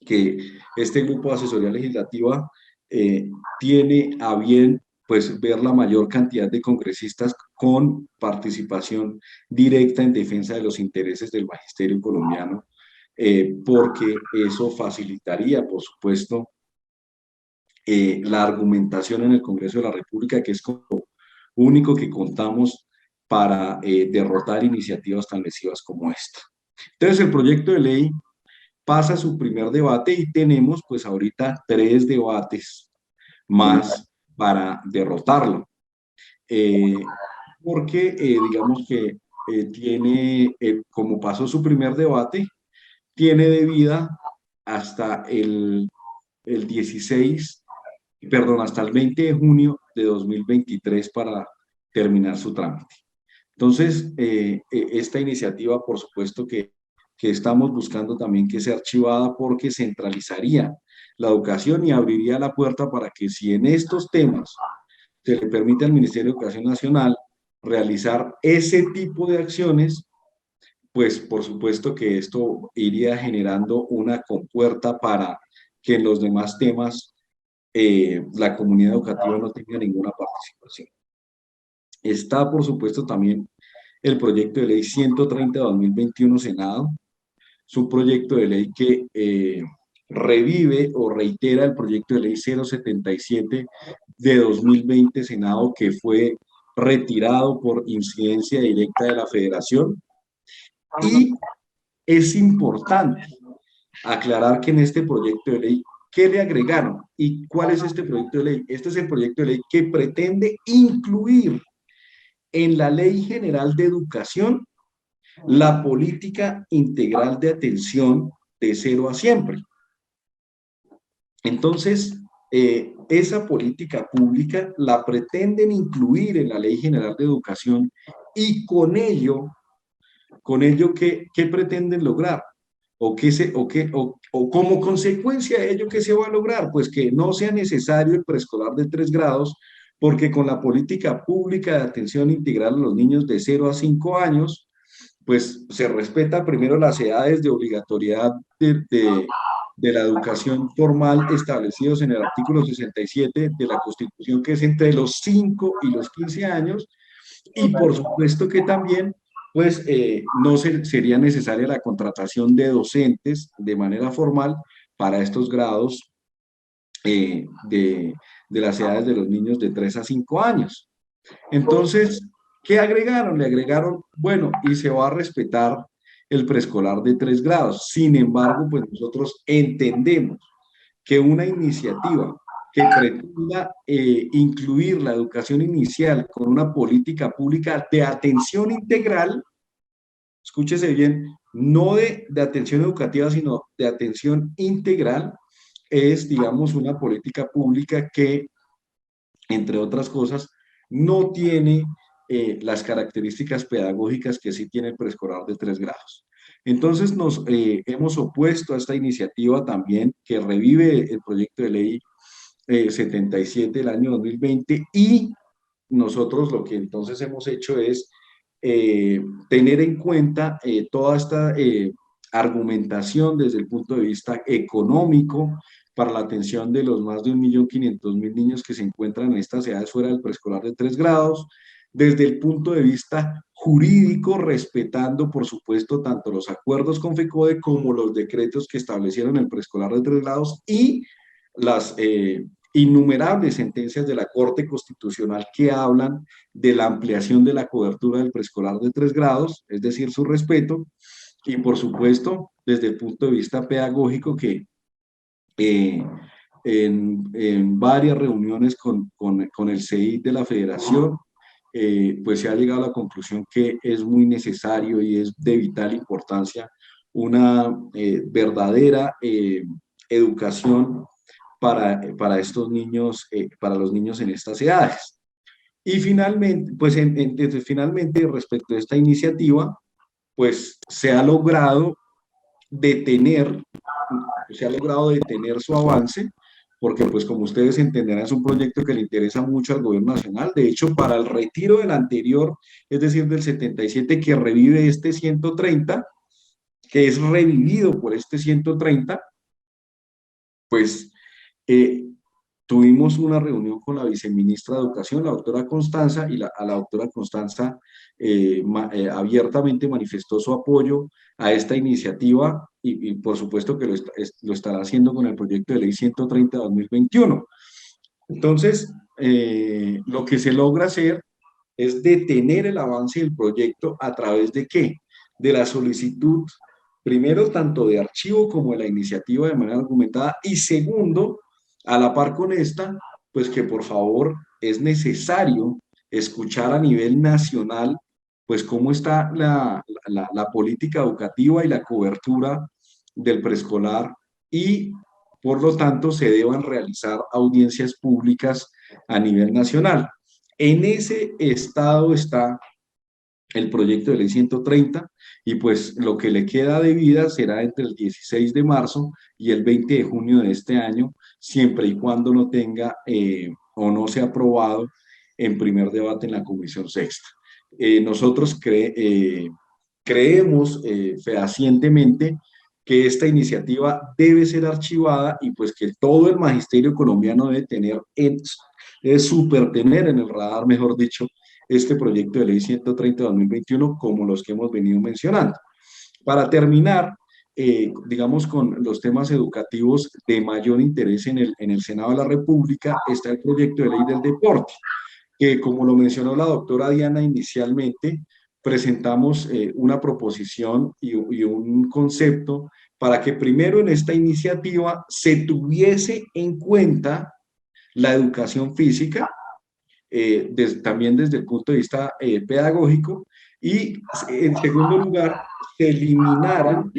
que este grupo de asesoría legislativa tiene a bien pues ver la mayor cantidad de congresistas con participación directa en defensa de los intereses del magisterio colombiano, porque eso facilitaría, por supuesto, la argumentación en el Congreso de la República, que es como único que contamos para derrotar iniciativas tan lesivas como esta. Entonces, el proyecto de ley pasa su primer debate y tenemos pues ahorita 3 debates más para derrotarlo. Porque digamos que tiene, como pasó su primer debate, tiene de vida hasta el 16, perdón, hasta el 20 de junio de 2023 para terminar su trámite. Entonces, esta iniciativa, por supuesto que estamos buscando también que sea archivada porque centralizaría la educación y abriría la puerta para que si en estos temas se le permite al Ministerio de Educación Nacional realizar ese tipo de acciones, pues por supuesto que esto iría generando una compuerta para que en los demás temas la comunidad educativa no tenga ninguna participación. Está, por supuesto, también el proyecto de ley 130 de 2021 Senado. Es un proyecto de ley que revive o reitera el proyecto de ley 077 de 2020 Senado, que fue retirado por incidencia directa de la Federación. Y es importante aclarar que en este proyecto de ley, ¿qué le agregaron? ¿Y cuál es este proyecto de ley? Este es el proyecto de ley que pretende incluir en la Ley General de Educación la política integral de atención de cero a siempre. Entonces, esa política pública la pretenden incluir en la Ley General de Educación y ¿qué pretenden lograr? O como consecuencia de ello, ¿qué se va a lograr? Pues que no sea necesario el preescolar de 3 grados, porque con la política pública de atención integral a los niños de 0 a 5 años, pues se respeta primero las edades de obligatoriedad de la educación formal establecidos en el artículo 67 de la Constitución, que es entre los 5 y los 15 años, y por supuesto que también pues no sería necesaria la contratación de docentes de manera formal para estos grados de las edades de los niños de 3 a 5 años. Entonces, ¿qué agregaron? Le agregaron, bueno, y se va a respetar el preescolar de 3 grados. Sin embargo, pues nosotros entendemos que una iniciativa que pretenda incluir la educación inicial con una política pública de atención integral, escúchese bien, no de atención educativa, sino de atención integral, es, digamos, una política pública que, entre otras cosas, no tiene las características pedagógicas que sí tiene el preescolar de 3 grados. Entonces nos hemos opuesto a esta iniciativa también que revive el proyecto de ley 77 del año 2020, y nosotros lo que entonces hemos hecho es tener en cuenta toda esta argumentación desde el punto de vista económico para la atención de los más de 1.500.000 niños que se encuentran en estas edades fuera del preescolar de 3 grados, desde el punto de vista jurídico, respetando, por supuesto, tanto los acuerdos con FECODE como los decretos que establecieron el preescolar de 3 grados y las innumerables sentencias de la Corte Constitucional que hablan de la ampliación de la cobertura del preescolar de 3 grados, es decir, su respeto, y por supuesto, desde el punto de vista pedagógico, que en varias reuniones con el CEI de la Federación, pues se ha llegado a la conclusión que es muy necesario y es de vital importancia una verdadera educación para estos niños, para los niños en estas edades. Y finalmente, pues finalmente, respecto a esta iniciativa, pues se ha logrado detener su avance, porque pues como ustedes entenderán es un proyecto que le interesa mucho al gobierno nacional. De hecho, para el retiro del anterior, es decir, del 77, que revive este 130, que es revivido por este 130, pues tuvimos una reunión con la viceministra de Educación, la doctora Constanza, y a la doctora Constanza abiertamente manifestó su apoyo a esta iniciativa, y por supuesto que lo estará haciendo con el proyecto de ley 130/2021. Entonces, lo que se logra hacer es detener el avance del proyecto a través de ¿qué? De la solicitud, primero, tanto de archivo como de la iniciativa de manera argumentada, y segundo, a la par con esta, pues que por favor es necesario escuchar a nivel nacional, pues cómo está la política educativa y la cobertura del preescolar, y por lo tanto se deban realizar audiencias públicas a nivel nacional. En ese estado está el proyecto de ley 130, y pues lo que le queda de vida será entre el 16 de marzo y el 20 de junio de este año, siempre y cuando no tenga o no sea aprobado en primer debate en la Comisión Sexta. Nosotros creemos fehacientemente que esta iniciativa debe ser archivada, y pues que todo el magisterio colombiano debe supertener en el radar, mejor dicho, este proyecto de ley 130/2021, como los que hemos venido mencionando. Para terminar, digamos, con los temas educativos de mayor interés en el Senado de la República, está el proyecto de ley del deporte, que, como lo mencionó la doctora Diana inicialmente, presentamos una proposición y un concepto para que primero en esta iniciativa se tuviese en cuenta la educación física, también desde el punto de vista pedagógico, y en segundo lugar, se eliminaran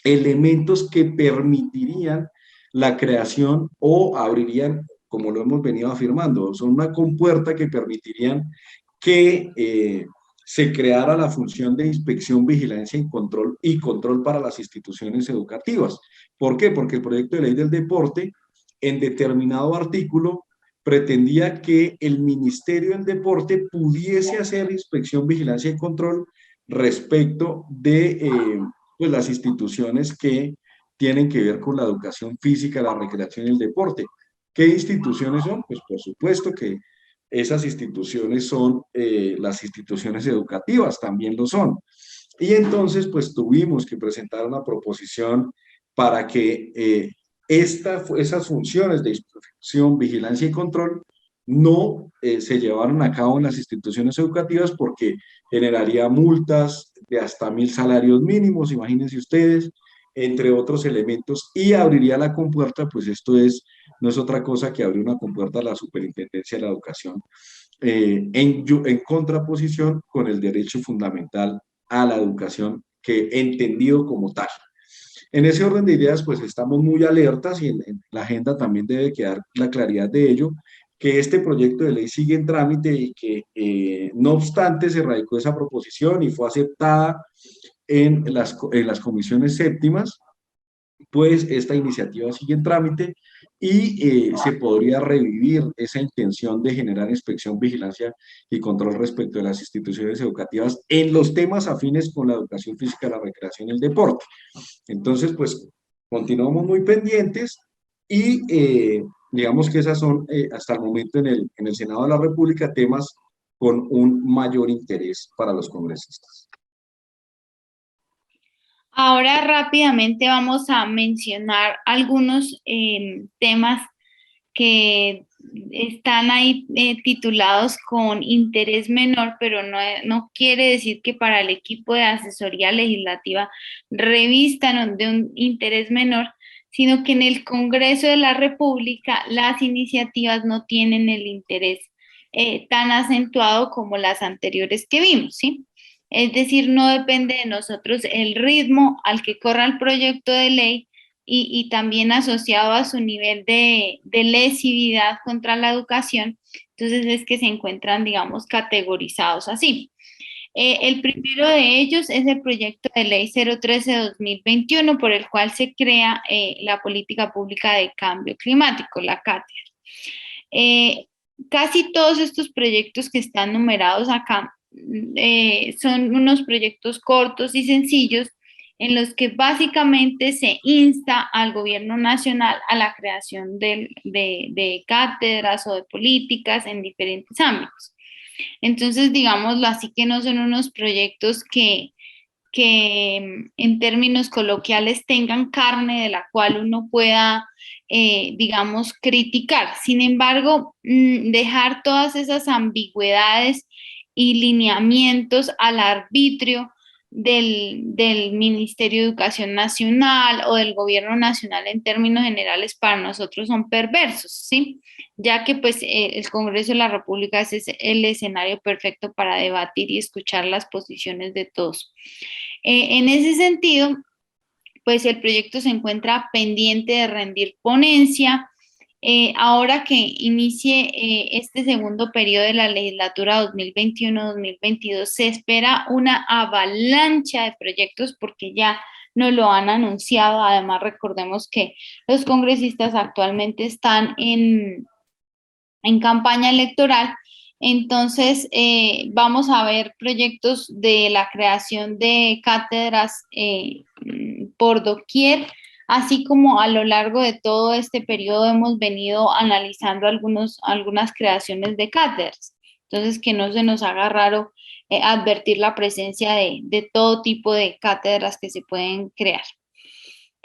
elementos que permitirían la creación o abrirían, como lo hemos venido afirmando, son una compuerta que permitirían que se creara la función de inspección, vigilancia y control para las instituciones educativas. ¿Por qué? Porque el proyecto de ley del deporte, en determinado artículo, pretendía que el Ministerio del Deporte pudiese hacer inspección, vigilancia y control respecto de pues las instituciones que tienen que ver con la educación física, la recreación y el deporte. ¿Qué instituciones son? Pues por supuesto que esas instituciones son las instituciones educativas, también lo son. Y entonces, pues tuvimos que presentar una proposición para que esas funciones de inspección, vigilancia y control no se llevaron a cabo en las instituciones educativas porque generaría multas de hasta 1.000 salarios mínimos, imagínense ustedes, entre otros elementos, y abriría la compuerta, pues esto no es otra cosa que abrir una compuerta a la Superintendencia de la Educación, en contraposición con el derecho fundamental a la educación que entendido como tal. En ese orden de ideas, pues estamos muy alertas y en la agenda también debe quedar la claridad de ello, que este proyecto de ley sigue en trámite y que no obstante se radicó esa proposición y fue aceptada en las comisiones séptimas, pues esta iniciativa sigue en trámite y se podría revivir esa intención de generar inspección, vigilancia y control respecto de las instituciones educativas en los temas afines con la educación física, la recreación y el deporte. Entonces, pues continuamos muy pendientes y digamos que esas son hasta el momento en el Senado de la República temas con un mayor interés para los congresistas. Ahora rápidamente vamos a mencionar algunos temas que están ahí titulados con interés menor, pero no quiere decir que para el equipo de asesoría legislativa revistan de un interés menor, sino que en el Congreso de la República las iniciativas no tienen el interés tan acentuado como las anteriores que vimos, ¿sí? Es decir, no depende de nosotros el ritmo al que corra el proyecto de ley y también asociado a su nivel de lesividad contra la educación, entonces es que se encuentran, digamos, categorizados así. El primero de ellos es el proyecto de ley 013-2021, por el cual se crea la Política Pública de Cambio Climático, la CATER. Casi todos estos proyectos que están numerados acá son unos proyectos cortos y sencillos en los que básicamente se insta al gobierno nacional a la creación de cátedras o de políticas en diferentes ámbitos. Entonces, digámoslo así, que no son unos proyectos que en términos coloquiales tengan carne de la cual uno pueda, digamos, criticar. Sin embargo, dejar todas esas ambigüedades y lineamientos al arbitrio del Ministerio de Educación Nacional o del Gobierno Nacional en términos generales para nosotros son perversos, ¿sí? Ya que pues el Congreso de la República es el escenario perfecto para debatir y escuchar las posiciones de todos. En ese sentido, pues el proyecto se encuentra pendiente de rendir ponencia. Ahora que inicie este segundo periodo de la legislatura 2021-2022, se espera una avalancha de proyectos porque ya nos lo han anunciado. Además, recordemos que los congresistas actualmente están en campaña electoral. Entonces, vamos a ver proyectos de la creación de cátedras por doquier, así como a lo largo de todo este periodo hemos venido analizando algunas creaciones de cátedras. Entonces, que no se nos haga raro advertir la presencia de todo tipo de cátedras que se pueden crear.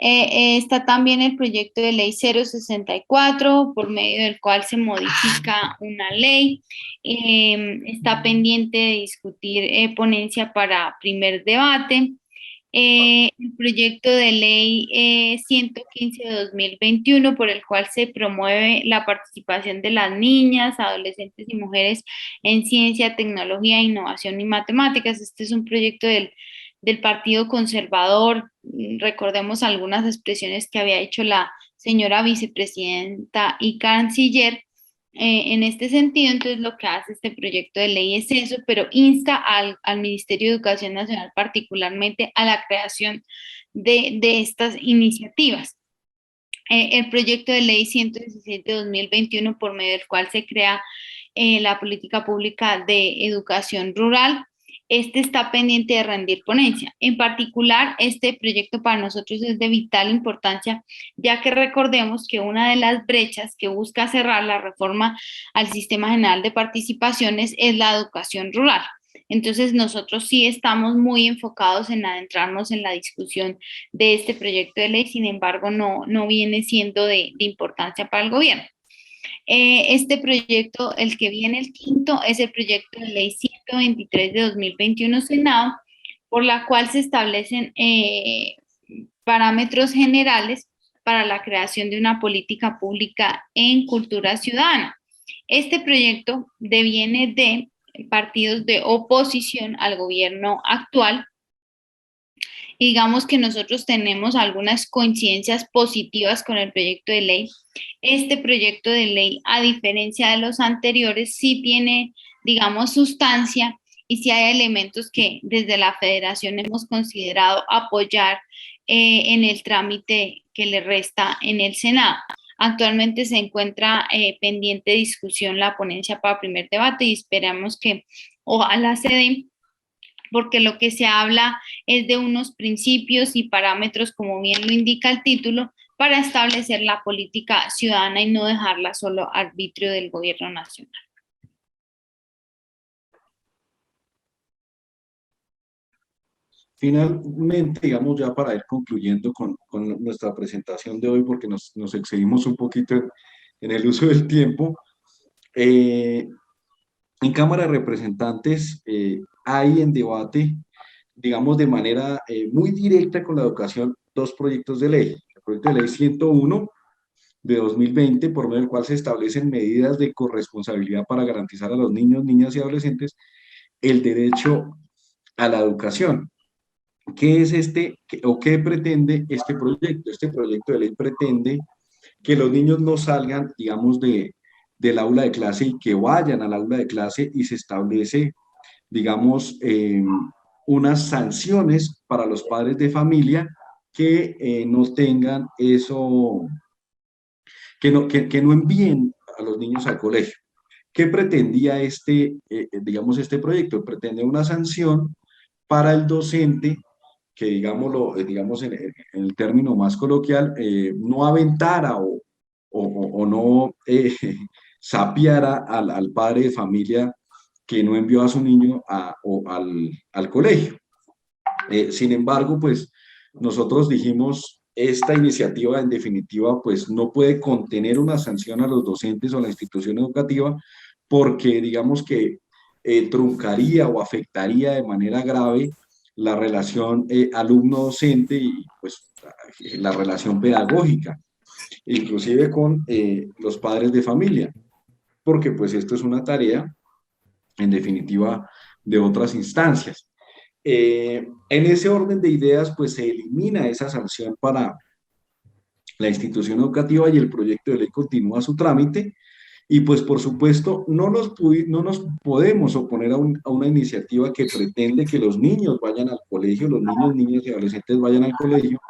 Está también el proyecto de ley 064, por medio del cual se modifica una ley. Está pendiente de discutir ponencia para primer debate. el proyecto de ley 115 de 2021, por el cual se promueve la participación de las niñas, adolescentes y mujeres en ciencia, tecnología, innovación y matemáticas. Este es un proyecto del Partido Conservador. Recordemos algunas expresiones que había hecho la señora vicepresidenta y canciller. En este sentido, entonces lo que hace este proyecto de ley es eso, pero insta al Ministerio de Educación Nacional particularmente a la creación de estas iniciativas. El proyecto de ley 117 de 2021, por medio del cual se crea la política pública de educación rural, este está pendiente de rendir ponencia. En particular, este proyecto para nosotros es de vital importancia, ya que recordemos que una de las brechas que busca cerrar la reforma al Sistema General de Participaciones es la educación rural. Entonces, nosotros sí estamos muy enfocados en adentrarnos en la discusión de este proyecto de ley, sin embargo, no viene siendo de importancia para el gobierno. Este proyecto, el que viene el quinto, es el proyecto de ley 123 de 2021 Senado, por la cual se establecen parámetros generales para la creación de una política pública en cultura ciudadana. Este proyecto deviene de partidos de oposición al gobierno actual. Digamos que nosotros tenemos algunas coincidencias positivas con el proyecto de ley. Este proyecto de ley, a diferencia de los anteriores, sí tiene, digamos, sustancia y sí hay elementos que desde la federación hemos considerado apoyar en el trámite que le resta en el Senado. Actualmente se encuentra pendiente de discusión la ponencia para primer debate y esperamos que ojalá se den, porque lo que se habla es de unos principios y parámetros, como bien lo indica el título, para establecer la política ciudadana y no dejarla solo al arbitrio del gobierno nacional. Finalmente, digamos, ya para ir concluyendo con nuestra presentación de hoy, porque nos excedimos un poquito en el uso del tiempo, en Cámara de Representantes hay en debate, digamos, de manera muy directa con la educación, dos proyectos de ley. El proyecto de ley 101 de 2020, por medio del cual se establecen medidas de corresponsabilidad para garantizar a los niños, niñas y adolescentes el derecho a la educación. ¿Qué es o qué pretende este proyecto? Este proyecto de ley pretende que los niños no salgan, digamos, del aula de clase y que vayan al aula de clase, y se establece, digamos, unas sanciones para los padres de familia que no tengan eso, que no envíen a los niños al colegio. ¿Qué pretendía digamos, este proyecto? Pretende una sanción para el docente que, digámoslo, digamos en el término más coloquial, no aventara o no sapiara al padre de familia que no envió a su niño al colegio. Sin embargo, pues nosotros dijimos, esta iniciativa en definitiva pues no puede contener una sanción a los docentes o a la institución educativa, porque digamos que truncaría o afectaría de manera grave la relación alumno-docente y pues la relación pedagógica, inclusive con los padres de familia, porque pues esto es una tarea en definitiva de otras instancias. En ese orden de ideas, pues se elimina esa sanción para la institución educativa y el proyecto de ley continúa su trámite. Y pues por supuesto no nos podemos oponer a una iniciativa que pretende que los niños vayan al colegio, los niños, niñas y adolescentes vayan al colegio,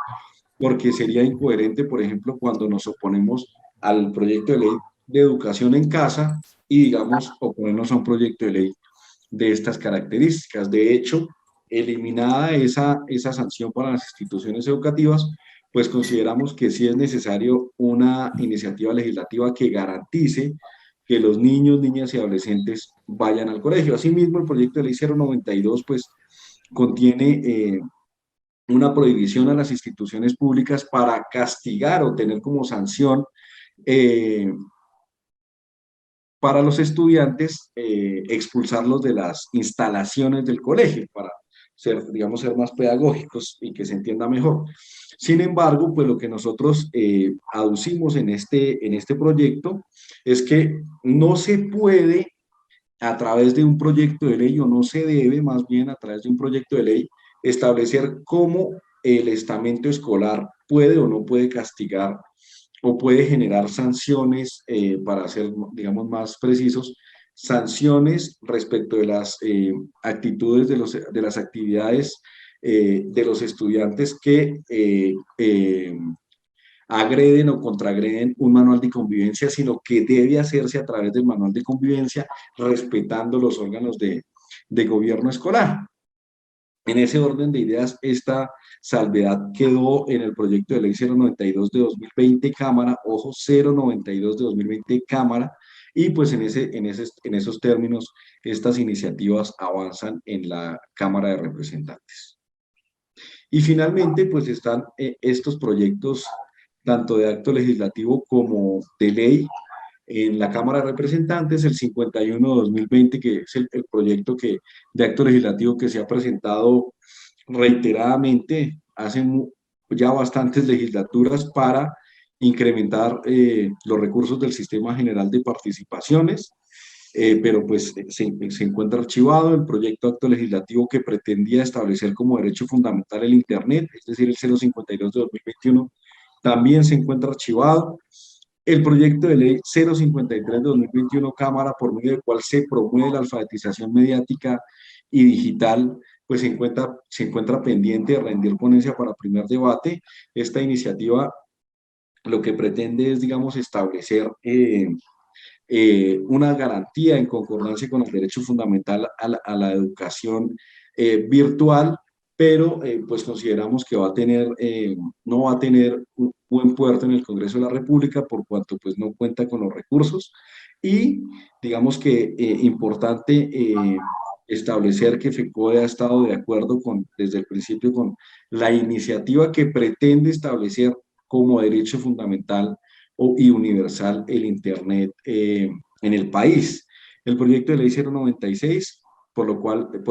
porque sería incoherente, por ejemplo, cuando nos oponemos al proyecto de ley de educación en casa y, digamos, oponernos a un proyecto de ley de estas características. De hecho, eliminada esa sanción para las instituciones educativas, pues consideramos que sí es necesario una iniciativa legislativa que garantice que los niños, niñas y adolescentes vayan al colegio. Asimismo, el proyecto de ley 092, pues, contiene una prohibición a las instituciones públicas para castigar o tener como sanción para los estudiantes expulsarlos de las instalaciones del colegio, para digamos, ser más pedagógicos y que se entienda mejor. Sin embargo, pues lo que nosotros aducimos en este proyecto es que no se puede a través de un proyecto de ley, o no se debe más bien a través de un proyecto de ley, establecer cómo el estamento escolar puede o no puede castigar o puede generar sanciones, para ser, digamos, más precisos, sanciones respecto de las actitudes de las actividades de los estudiantes que agreden o contragreden un manual de convivencia, sino que debe hacerse a través del manual de convivencia, respetando los órganos de gobierno escolar. En ese orden de ideas, esta salvedad quedó en el proyecto de ley 092 de 2020 Cámara, ojo, 092 de 2020 Cámara, y pues en esos términos estas iniciativas avanzan en la Cámara de Representantes. Y finalmente, pues están estos proyectos tanto de acto legislativo como de ley en la Cámara de Representantes, el 51 de 2020, que es el proyecto de acto legislativo que se ha presentado reiteradamente hace ya bastantes legislaturas para incrementar los recursos del Sistema General de Participaciones, pero pues se encuentra archivado el proyecto de acto legislativo que pretendía establecer como derecho fundamental el Internet, es decir, el 052 de 2021, también se encuentra archivado. El proyecto de ley 053 de 2021 Cámara, por medio del cual se promueve la alfabetización mediática y digital, pues se encuentra pendiente de rendir ponencia para primer debate. Esta iniciativa lo que pretende es, digamos, establecer una garantía en concordancia con el derecho fundamental a la educación virtual, pero pues consideramos que no va a tener un buen puerto en el Congreso de la República por cuanto pues no cuenta con los recursos y digamos que importante establecer que FECODE ha estado de acuerdo desde el principio con la iniciativa que pretende establecer como derecho fundamental y universal el Internet en el país. El proyecto de ley 096, por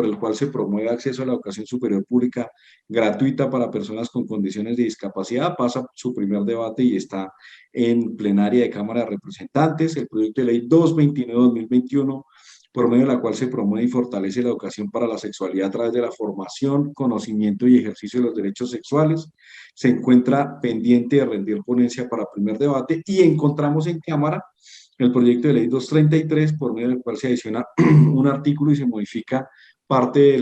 el cual se promueve acceso a la educación superior pública gratuita para personas con condiciones de discapacidad, pasa su primer debate y está en plenaria de Cámara de Representantes. El proyecto de ley 229-2021, por medio de la cual se promueve y fortalece la educación para la sexualidad a través de la formación, conocimiento y ejercicio de los derechos sexuales, se encuentra pendiente de rendir ponencia para primer debate y encontramos en Cámara el proyecto de ley 233, por medio del cual se adiciona un artículo y se modifica parte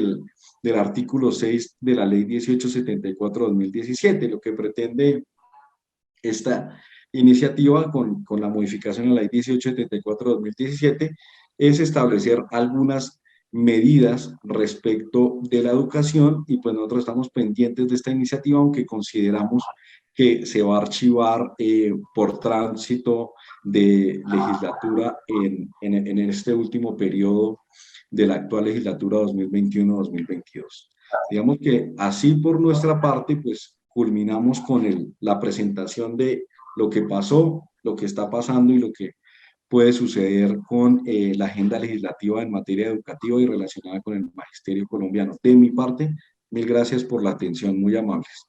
del artículo 6 de la ley 1874-2017, lo que pretende esta iniciativa con la modificación de la ley 1874-2017 es establecer algunas medidas respecto de la educación y pues nosotros estamos pendientes de esta iniciativa, aunque consideramos que se va a archivar por tránsito de legislatura en este último periodo de la actual legislatura 2021-2022. Digamos que así por nuestra parte, pues culminamos con la presentación de lo que pasó, lo que está pasando y lo que puede suceder con la agenda legislativa en materia educativa y relacionada con el magisterio colombiano. De mi parte, mil gracias por la atención, muy amables.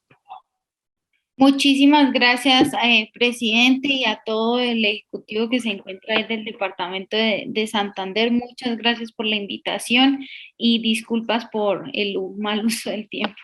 Muchísimas gracias, presidente, y a todo el ejecutivo que se encuentra desde el departamento de Santander. Muchas gracias por la invitación y disculpas por el mal uso del tiempo.